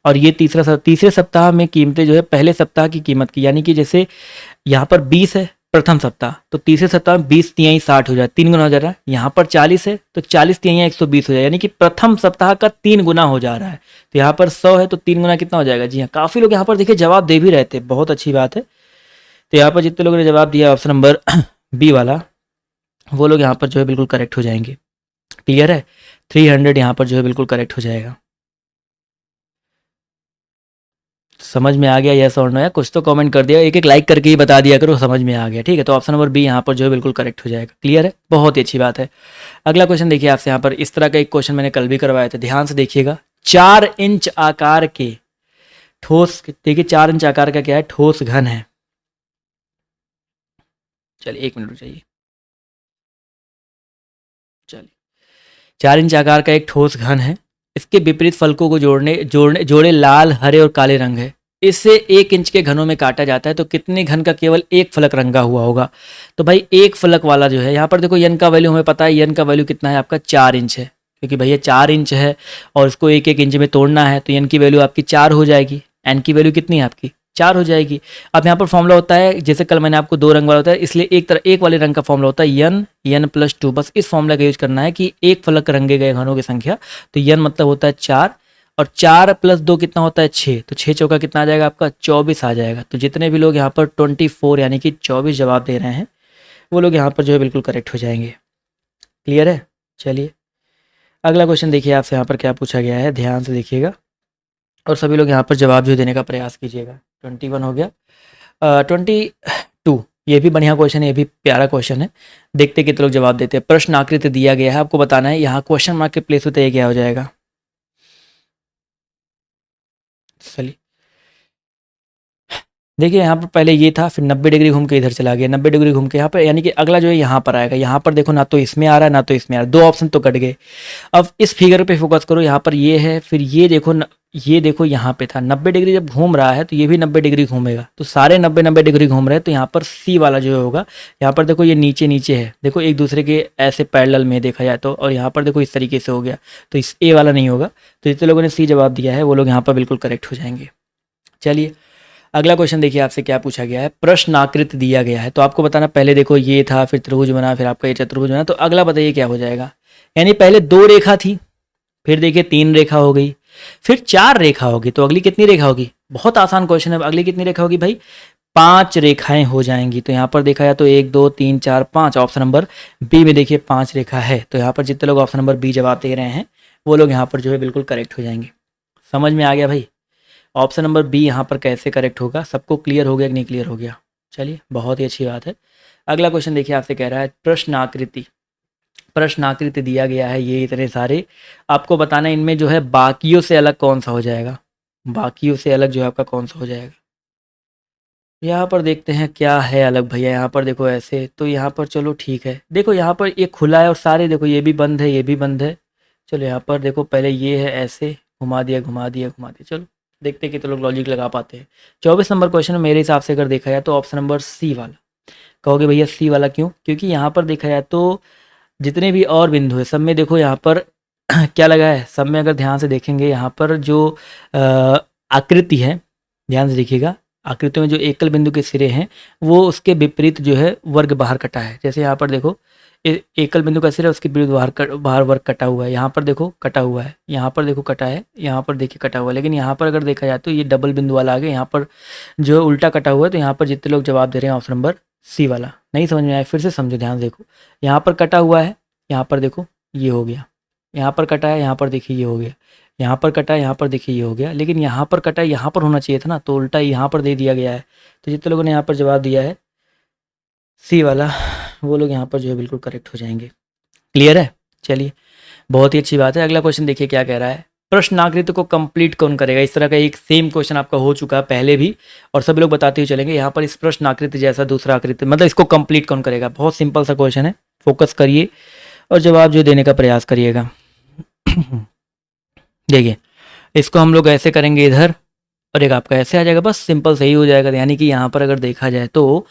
और ये तीसरे सप्ताह में कीमतें जो है पहले सप्ताह की कीमत की, यानी कि जैसे यहाँ पर 20 है प्रथम सप्ताह, तो तीसरे सप्ताह में 20 तिहाई 60 हो जाए, 3 गुना हो जा रहा है। यहाँ पर 40 है तो 40 तिहाई 120 हो जाए, यानी कि प्रथम सप्ताह का 3 गुना हो जा रहा है। तो यहाँ पर 100 है तो 3 गुना कितना हो जाएगा? जी हाँ, काफ़ी लोग यहाँ पर देखिए जवाब दे भी रहे थे, बहुत अच्छी बात है। तो यहाँ पर जितने लोगों ने जवाब दिया ऑप्शन नंबर बी वाला, वो लोग यहाँ पर जो है बिल्कुल करेक्ट हो जाएंगे। क्लियर है? 300 यहाँ पर जो है बिल्कुल करेक्ट हो जाएगा। समझ में आ गया यस और नो? या कुछ तो कमेंट कर दिया, एक एक लाइक करके ही बता दिया करो समझ में आ गया, ठीक है? तो ऑप्शन नंबर बी यहाँ पर जो है बिल्कुल करेक्ट हो जाएगा। क्लियर है? बहुत ही अच्छी बात है। अगला क्वेश्चन देखिए आपसे, यहाँ पर इस तरह का एक क्वेश्चन मैंने कल भी करवाया था, ध्यान से देखिएगा। 4 इंच आकार के ठोस, देखिए 4 इंच आकार का क्या है, ठोस घन है। चलिए 1 मिनट चाहिए, चलिए 4 इंच आकार का एक ठोस घन है, इसके विपरीत फलकों को जोड़े लाल, हरे और काले रंग है। इससे 1 इंच के घनों में काटा जाता है, तो कितने घन का केवल एक फलक रंगा हुआ होगा? तो भाई एक फलक वाला जो है, यहाँ पर देखो यन का वैल्यू हमें पता है, यन का वैल्यू कितना है आपका 4 इंच है, क्योंकि भैया 4 इंच है और इसको 1-1 इंच में तोड़ना है, तो यन की वैल्यू आपकी 4 हो जाएगी, एन की वैल्यू कितनी है आपकी 4 हो जाएगी। अब यहाँ पर फॉर्मूला होता है, जैसे कल मैंने आपको 2 रंग वाला होता है, इसलिए एक वाले रंग का फॉर्मूला होता है यन प्लस 2। बस इस फॉर्मूला का यूज करना है कि एक फलक रंगे गए घनों की संख्या, तो यन मतलब होता है 4, और 4 + 2 कितना होता है 6, तो 6 चौका कितना आ जाएगा आपका 24 आ जाएगा। तो जितने भी लोग यहाँ पर 24 यानी कि 24 जवाब दे रहे हैं, वो लोग यहाँ पर जो है बिल्कुल करेक्ट हो जाएंगे। क्लियर है? चलिए अगला क्वेश्चन देखिए आपसे, यहाँ पर क्या पूछा गया है, ध्यान से देखिएगा और सभी लोग यहाँ पर जवाब जो देने का प्रयास कीजिएगा। 21 हो गया, 22 ये भी बढ़िया क्वेश्चन है, ये भी प्यारा क्वेश्चन है। देखते कितने लोग जवाब देते हैं। प्रश्न आकृति दिया गया है, आपको बताना है यहाँ क्वेश्चन मार्क के प्लेस होते हैं, क्या हो जाएगा। चलिए देखिए यहाँ पर पहले ये था, फिर 90 डिग्री घूम के इधर चला गया, 90 डिग्री घूम के यहाँ पर, यानी कि अगला जो है यहाँ पर आएगा। यहाँ पर देखो ना तो इसमें आ रहा है ना तो इसमें आ रहा है, दो ऑप्शन तो कट गए। अब इस फिगर पे फोकस करो, यहाँ पर ये है, फिर ये देखो ये देखो यहाँ पे था 90 डिग्री, जब घूम रहा है तो ये भी 90 डिग्री घूमेगा, तो सारे 90 डिग्री घूम रहे हैं, तो यहाँ पर सी वाला जो होगा, यहाँ पर देखो ये नीचे नीचे है, देखो एक दूसरे के ऐसे पैरेलल में देखा जाए तो, और यहाँ पर देखो इस तरीके से हो गया, तो इस ए वाला नहीं होगा। तो जितने लोगों ने सी जवाब दिया है वो लोग यहाँ पर बिल्कुल करेक्ट हो जाएंगे। चलिए अगला क्वेश्चन देखिए, आपसे क्या पूछा गया है। प्रश्न आकृति दिया गया है, तो आपको बताना, पहले देखो ये था, फिर त्रिभुज बना, फिर आपका ये चतुर्भुज बना, तो अगला बताइए क्या हो जाएगा। यानी पहले 2 रेखा थी, फिर देखिए 3 रेखा हो गई, फिर 4 रेखा होगी, तो अगली कितनी रेखा होगी। बहुत आसान क्वेश्चन है, अगली कितनी रेखा होगी भाई, 5 रेखाएं हो जाएंगी। तो यहाँ पर देखा जाए तो 1 2 3 4 5, ऑप्शन नंबर बी में देखिए 5 रेखा है। तो यहाँ पर जितने लोग ऑप्शन नंबर बी जवाब दे रहे हैं वो लोग यहाँ पर जो है बिल्कुल करेक्ट हो जाएंगे। समझ में आ गया भाई, ऑप्शन नंबर बी यहाँ पर कैसे करेक्ट होगा, सबको क्लियर हो गया कि नहीं क्लियर हो गया। चलिए बहुत ही अच्छी बात है। अगला क्वेश्चन देखिए, आपसे कह रहा है प्रश्न आकृति, प्रश्न आकृति दिया गया है, ये इतने सारे, आपको बताना है इनमें जो है बाकियों से अलग कौन सा हो जाएगा। बाकियों से अलग जो है आपका कौन सा हो जाएगा। यहाँ पर देखते हैं क्या है अलग भैया। यहाँ पर देखो ऐसे, तो यहाँ पर चलो ठीक है, देखो यहाँ पर ये खुला है और सारे देखो ये भी बंद है, ये भी बंद है। चलो यहाँ पर देखो पहले ये है, ऐसे घुमा दिया घुमा दिया घुमा दिया। चलो देखते हैं कितने लोग लॉजिक लगा पाते हैं। 24 नंबर क्वेश्चन में मेरे हिसाब से अगर देखा जाए तो ऑप्शन नंबर सी वाला। कहोगे भैया सी वाला क्यों, क्योंकि यहाँ पर देखा जाए तो जितने भी और बिंदु है सब में देखो यहाँ पर क्या लगा है, सब में अगर ध्यान से देखेंगे यहाँ पर जो आकृति है, ध्यान से देखिएगा, आकृति में जो एकल बिंदु के सिरे हैं वो उसके विपरीत जो है वर्ग बाहर कटा है। जैसे यहाँ पर देखो एकल बिंदु का सिरा उसके विरुद्ध बाहर वर्ग कटा हुआ है, यहाँ पर देखो कटा हुआ है, यहाँ पर देखो कटा है, यहाँ पर देखिए कटा हुआ है। लेकिन यहाँ पर अगर देखा जाए तो ये डबल बिंदु वाला आ गया, यहाँ पर जो उल्टा कटा हुआ है। तो यहाँ पर जितने लोग जवाब दे रहे हैं ऑप्शन नंबर सी वाला। नहीं समझ में आया फिर से समझो, ध्यान देखो, यहाँ पर कटा हुआ है, यहाँ पर देखो ये हो गया, यहाँ पर कटा है, यहाँ पर देखिए ये हो गया, यहाँ पर कटा है, यहाँ पर देखिए ये हो गया। लेकिन यहाँ पर कटा है, यहाँ पर होना चाहिए था ना, तो उल्टा यहाँ पर दे दिया गया है। तो जितने लोगों ने यहाँ पर जवाब दिया है सी वाला वो लोग यहाँ पर जो है बिल्कुल करेक्ट हो जाएंगे। क्लियर है, चलिए बहुत ही अच्छी बात है। अगला क्वेश्चन देखिए क्या कह रहा है। प्रश्न आकृति को कंप्लीट कौन करेगा। इस तरह का एक सेम क्वेश्चन आपका हो चुका है पहले भी, और सभी लोग बताते हुए चलेंगे। यहाँ पर इस प्रश्न आकृति जैसा दूसरा आकृति, मतलब इसको कंप्लीट कौन करेगा। बहुत सिंपल सा क्वेश्चन है, फोकस करिए और जवाब जो देने का प्रयास करिएगा। देखिए इसको हम लोग ऐसे करेंगे इधर, और एक आपका ऐसे आ जाएगा, बस सिंपल सही हो जाएगा। यानी कि यहाँ पर अगर देखा जाए तो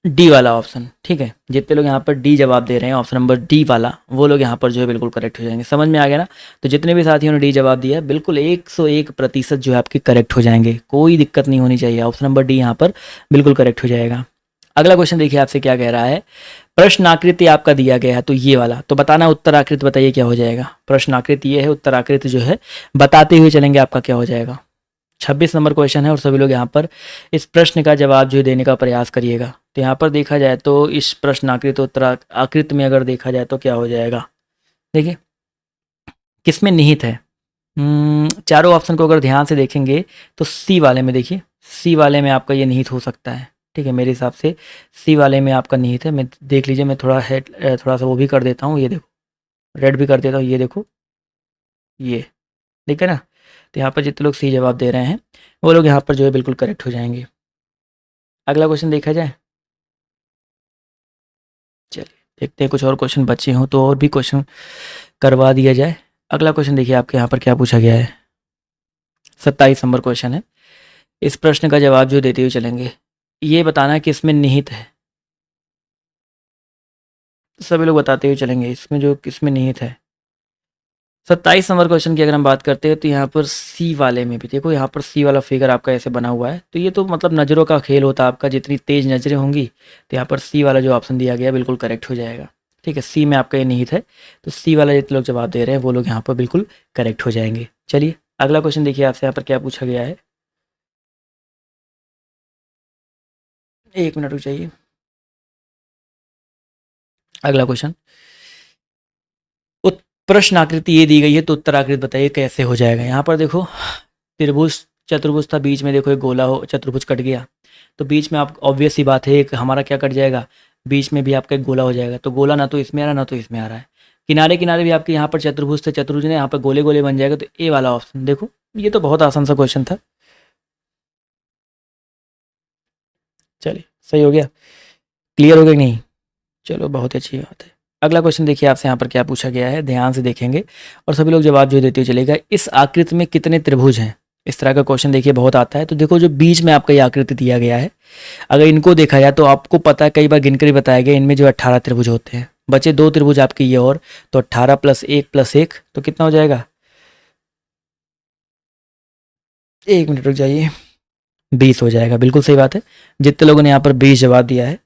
डी वाला ऑप्शन, ठीक है, जितने लोग यहाँ पर डी जवाब दे रहे हैं ऑप्शन नंबर डी वाला, वो लोग यहाँ पर जो है बिल्कुल करेक्ट हो जाएंगे। समझ में आ गया ना। तो जितने भी साथियों ने डी जवाब दिया है बिल्कुल 101% जो है आपके करेक्ट हो जाएंगे, कोई दिक्कत नहीं होनी चाहिए। ऑप्शन नंबर डी यहाँ पर बिल्कुल करेक्ट हो जाएगा। अगला क्वेश्चन देखिए आपसे क्या कह रहा है। प्रश्न आकृति आपका दिया गया है, तो ये वाला, तो बताना उत्तर आकृति बताइए क्या हो जाएगा। प्रश्न आकृति ये है, उत्तर आकृति जो है बताते हुए चलेंगे आपका क्या हो जाएगा। 26 नंबर क्वेश्चन है और सभी लोग यहाँ पर इस प्रश्न का जवाब जो देने का प्रयास करिएगा। तो यहाँ पर देखा जाए तो इस प्रश्न आकृति उत्तर आकृति में अगर देखा जाए तो क्या हो जाएगा। देखिए किसमें निहित है। चारों ऑप्शन को अगर ध्यान से देखेंगे तो सी वाले में, देखिए सी वाले में आपका ये निहित हो सकता है। ठीक है, मेरे हिसाब से सी वाले में आपका निहित है। मैं देख लीजिए, मैं थोड़ा सा वो भी कर देता हूँ, ये देखो रेड भी कर देता हूँ, ये देखो ये, ठीक है ना। तो यहाँ पर जितने लोग सी जवाब दे रहे हैं वो लोग यहाँ पर जो है बिल्कुल करेक्ट हो जाएंगे। अगला क्वेश्चन देखा जाए, चलिए देखते हैं कुछ और क्वेश्चन बचे हों तो और भी क्वेश्चन करवा दिया जाए। अगला क्वेश्चन देखिए आपके यहाँ पर क्या पूछा गया है। 27 नंबर क्वेश्चन है। इस प्रश्न का जवाब जो देते हुए चलेंगे, ये बताना है कि इसमें निहित है। सभी लोग बताते हुए चलेंगे इसमें जो किसमें निहित है। 27 नंबर क्वेश्चन की अगर हम बात करते हैं तो यहाँ पर सी वाले में भी देखो, यहाँ पर सी वाला फिगर आपका ऐसे बना हुआ है। तो ये तो मतलब नज़रों का खेल होता है आपका, जितनी तेज नज़रें होंगी तो यहाँ पर सी वाला जो ऑप्शन दिया गया बिल्कुल करेक्ट हो जाएगा। ठीक है, सी में आपका ये निहित है, तो सी वाला जितने लोग जवाब दे रहे हैं वो लोग यहाँ पर बिल्कुल करेक्ट हो जाएंगे। चलिए अगला क्वेश्चन देखिए आपसे यहाँ पर क्या पूछा गया है। 1 मिनट रुक जाइए। अगला क्वेश्चन, प्रश्न आकृति ये दी गई है तो उत्तर आकृति बताइए कैसे हो जाएगा। यहाँ पर देखो त्रिभुज चतुर्भुज था, बीच में देखो एक गोला हो, चतुर्भुज कट गया, तो बीच में आप ऑब्वियस सी बात है एक हमारा क्या कट जाएगा, बीच में भी आपका एक गोला हो जाएगा। तो गोला ना तो इसमें आ रहा ना तो इसमें आ रहा है, किनारे किनारे भी आपके यहाँ पर चतुर्भुज थे, चतुर्भुज ने यहाँ पर गोले गोले बन जाएगा, तो ए वाला ऑप्शन देखो, ये तो बहुत आसान सा क्वेश्चन था। चलिए सही हो गया, क्लियर हो गया कि नहीं? चलो बहुत ही अच्छी बात है। अगला क्वेश्चन देखिए आपसे यहाँ पर क्या पूछा गया है, ध्यान से देखेंगे और सभी लोग जवाब जो देते हुए चलेगा। इस आकृति में कितने त्रिभुज हैं? इस तरह का क्वेश्चन देखिए बहुत आता है। तो देखो जो बीच में आपका ये आकृति दिया गया है, अगर इनको देखा जाए तो आपको पता है, कई बार गिनकर ही बताया गया, इनमें जो 18 त्रिभुज होते हैं, बचे 2 त्रिभुज आपके ये और, तो 18 + 1 + 1 तो कितना हो जाएगा? 1 मिनट रुक जाइए, 20 हो जाएगा। बिल्कुल सही बात है, जितने लोगों ने यहाँ पर 20 जवाब दिया है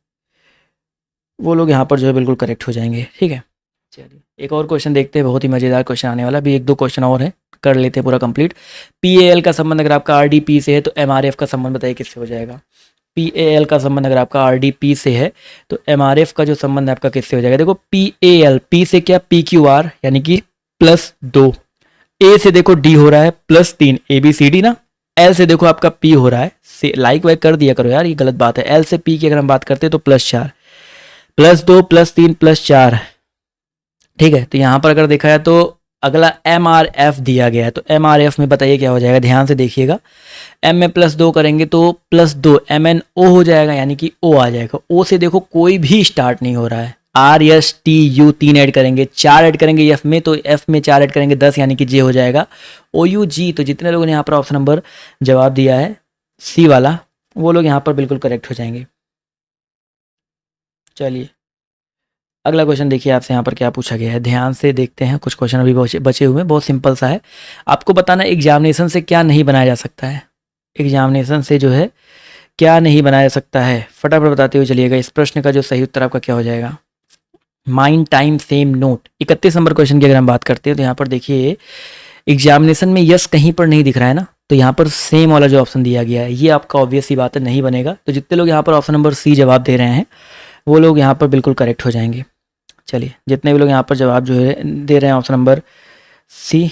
वो लोग यहाँ पर जो है बिल्कुल करेक्ट हो जाएंगे। ठीक है, चलिए एक और क्वेश्चन देखते हैं, बहुत ही मज़ेदार क्वेश्चन आने वाला, अभी 1-2 क्वेश्चन और है, कर लेते हैं पूरा कंप्लीट। PAL का संबंध अगर आपका RDP से है तो MRF का संबंध बताइए किससे हो जाएगा? PAL का संबंध अगर आपका RDP से है तो MRF का जो संबंध है आपका किससे हो जाएगा? देखो PAL, P से क्या, PQR यानी कि +2, A से देखो D हो रहा है +3, ABCD ना, L से देखो आपका P हो रहा है, से लाइक वाइक कर दिया करो यार, ये गलत बात है। L से P की अगर हम बात करते हैं तो +4, +2 +3 +4, ठीक है। तो यहाँ पर अगर देखा जाए तो अगला MRF दिया गया है, तो MRF में बताइए क्या हो जाएगा? ध्यान से देखिएगा, M में +2 करेंगे तो +2 MNO हो जाएगा, यानी कि O आ जाएगा। O से देखो कोई भी स्टार्ट नहीं हो रहा है, RSTU 3 ऐड करेंगे, 4 ऐड करेंगे F में, तो F में 4 ऐड करेंगे 10 यानी कि J हो जाएगा OUG। तो जितने लोगों ने यहाँ पर ऑप्शन नंबर जवाब दिया है C वाला, वो लोग यहाँ पर बिल्कुल करेक्ट हो जाएंगे। चलिए अगला क्वेश्चन देखिए आपसे यहाँ पर क्या पूछा गया है, ध्यान से देखते हैं। कुछ क्वेश्चन अभी बचे हुए हैं, बहुत सिंपल सा है। आपको बताना एग्जामिनेशन से क्या नहीं बनाया जा सकता है, एग्जामिनेशन से जो है क्या नहीं बनाया जा सकता है, फटाफट बताते हुए चलिएगा। इस प्रश्न का जो सही उत्तर आपका क्या हो जाएगा? Mind time same note. 31 number question की अगर हम बात करते हैं तो यहाँ पर देखिए एग्जामिनेशन में यस कहीं पर नहीं दिख रहा है ना, तो यहाँ पर सेम वाला जो ऑप्शन दिया गया है ये आपका ऑब्वियस सी बात है नहीं बनेगा। तो जितने लोग यहाँ पर ऑप्शन नंबर C जवाब दे रहे हैं वो लोग यहाँ पर बिल्कुल करेक्ट हो जाएंगे। चलिए जितने भी लोग यहाँ पर जवाब जो है दे रहे हैं ऑप्शन नंबर C,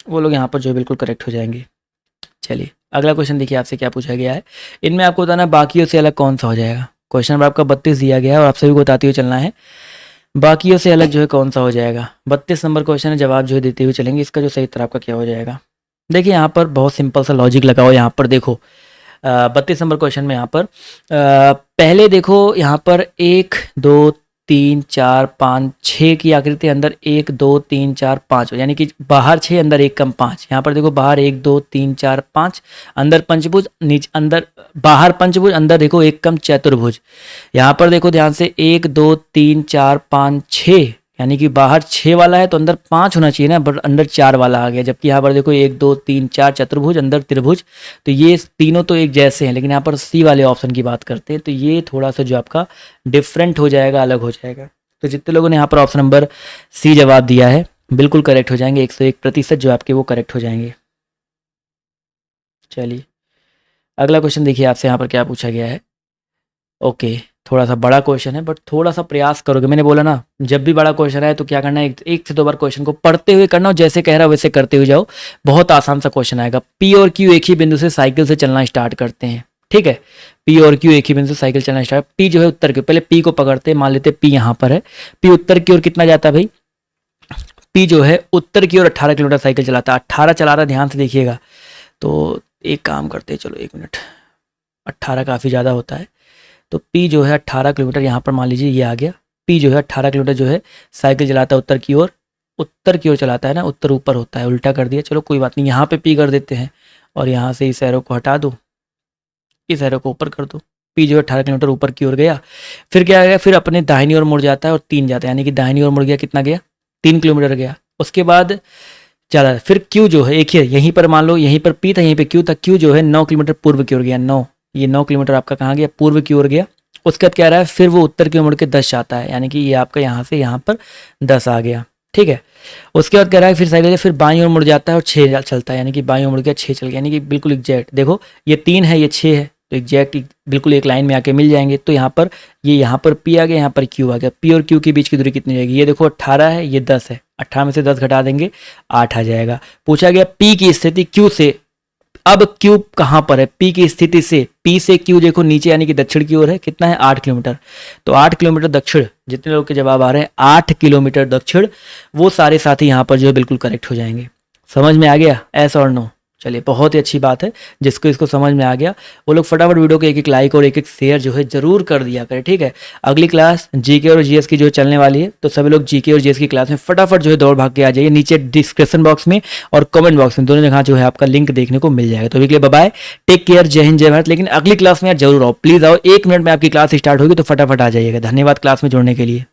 वो लोग यहाँ पर जो है बिल्कुल करेक्ट हो जाएंगे। चलिए अगला क्वेश्चन देखिए आपसे क्या पूछा गया है, इनमें आपको बताना बाकियों से अलग कौन सा हो जाएगा। क्वेश्चन नंबर आपका 32 दिया गया है और आप सभी को बताते हुए चलना है बाकियों से अलग जो है कौन सा हो जाएगा। 32 नंबर क्वेश्चन है, जवाब जो है देते हुए चलेंगे, इसका जो सही उत्तर आपका क्या हो जाएगा? देखिए यहाँ पर बहुत सिंपल सा लॉजिक लगाओ। यहाँ पर देखो 32 नंबर क्वेश्चन में यहाँ पर पहले देखो यहाँ पर 1 2 3 4 5 6 की आकृति, अंदर 1 2 3 4 5, यानी कि बाहर 6 अंदर 1 कम 5। यहाँ पर देखो बाहर 1 2 3 4 5, अंदर पंचभुज, नीचे अंदर बाहर पंचभुज, अंदर देखो 1 कम चतुर्भुज। यहाँ पर देखो ध्यान से 1 2 3 4 5 6, यानी कि बाहर 6 वाला है तो अंदर 5 होना चाहिए ना, बट अंदर 4 वाला आ गया। जबकि यहाँ पर देखो 1 2 3 4 चतुर्भुज, अंदर त्रिभुज, तो ये तीनों तो एक जैसे हैं, लेकिन यहाँ पर C वाले ऑप्शन की बात करते हैं तो ये थोड़ा सा जो आपका डिफरेंट हो जाएगा, अलग हो जाएगा। तो जितने लोगों ने यहाँ पर ऑप्शन नंबर C जवाब दिया है बिल्कुल करेक्ट हो जाएंगे, 101% जो आपके वो करेक्ट हो जाएंगे। चलिए अगला क्वेश्चन देखिए आपसे यहाँ पर क्या पूछा गया है। ओके थोड़ा सा बड़ा क्वेश्चन है, बट थोड़ा सा प्रयास करोगे, मैंने बोला ना जब भी बड़ा क्वेश्चन आए तो क्या करना है, एक से 2 बार क्वेश्चन को पढ़ते हुए करना, और जैसे कह रहा वैसे करते हुए जाओ, बहुत आसान सा क्वेश्चन आएगा। P और Q एक ही बिंदु से साइकिल से चलना स्टार्ट करते हैं, ठीक है। P और Q एक ही बिंदु से साइकिल चलना स्टार्ट, P जो है उत्तर की, पहले P को पकड़ते हैं, मान लेते P यहाँ पर है, P उत्तर की ओर कितना जाता है भाई? P जो है उत्तर की ओर 18 किलोमीटर साइकिल चलाता है, 18 चला रहा है, ध्यान से देखिएगा। तो एक काम करते हैं, चलो 1 मिनट, 18 काफ़ी ज़्यादा होता है, तो P जो है 18 किलोमीटर यहाँ पर मान लीजिए ये आ गया। P जो है 18 किलोमीटर जो है साइकिल चलाता है उत्तर की ओर, उत्तर की ओर चलाता है ना, उत्तर ऊपर होता है, उल्टा कर दिया, चलो कोई बात नहीं, यहाँ पे P कर देते हैं और यहाँ से इस एरो को हटा दो, इस एरो को ऊपर कर दो। P जो है 18 किलोमीटर ऊपर की ओर गया, फिर क्या गया, फिर अपने दाहिनी ओर मुड़ जाता है और 3 जाता है, यानी कि दाहिनी ओर मुड़ गया, कितना गया? 3 किलोमीटर गया। उसके बाद चला, फिर Q जो है एक ही, यहीं पर मान लो यहीं पर P था, यहीं पे Q था, Q जो है 9 किलोमीटर पूर्व की ओर गया, 9, ये 9 किलोमीटर आपका कहाँ गया? पूर्व की ओर गया। उसके बाद क्या रहा है, फिर वो उत्तर की ओर मुड़ के 10 जाता है, यानी कि ये आपका यहाँ से यहाँ पर 10 आ गया, ठीक है। उसके बाद कह रहा है फिर साइकिल फिर बाईं ओर मुड़ जाता है और 6 चलता है, यानी कि बाईं ओर मुड़ गया, 6 चल गया, यानी कि बिल्कुल एग्जैक्ट। देखो ये 3 है, ये 6 है, तो एग्जैक्ट बिल्कुल एक लाइन में आके मिल जाएंगे। तो यहाँ पर ये यहाँ पर P आ गया, यहाँ पर Q आ गया। P और Q के बीच की दूरी कितनी जाएगी? ये देखो 18 है, ये 10 है, 18 में से 10 घटा देंगे 8 आ जाएगा। पूछा गया P की स्थिति Q से अब क्यू कहाँ पर है, पी की स्थिति से, पी से क्यू देखो नीचे यानी कि दक्षिण की ओर है, कितना है 8 किलोमीटर। तो 8 किलोमीटर दक्षिण, जितने लोग के जवाब आ रहे हैं 8 किलोमीटर दक्षिण, वो सारे साथी यहाँ पर जो है बिल्कुल करेक्ट हो जाएंगे। समझ में आ गया, एस और नो? चलिए बहुत ही अच्छी बात है, जिसको इसको समझ में आ गया वो लोग फटाफट वीडियो को एक एक लाइक और एक एक शेयर जो है जरूर कर दिया करें, ठीक है। अगली क्लास जीके और जीएस की जो चलने वाली है, तो सभी लोग जीके और जीएस की क्लास में फटाफट जो है दौड़ भाग के आ जाइए। नीचे डिस्क्रिप्शन बॉक्स में और कमेंट बॉक्स में दोनों जगह जो है आपका लिंक देखने को मिल जाएगा। तो अभी के लिए बाय बाय, टेक केयर, जय हिंद जय भारत। लेकिन अगली क्लास में यार जरूर आओ, प्लीज आओ, 1 मिनट में आपकी क्लास स्टार्ट होगी तो फटाफट आ जाइएगा। धन्यवाद क्लास में जुड़ने के लिए।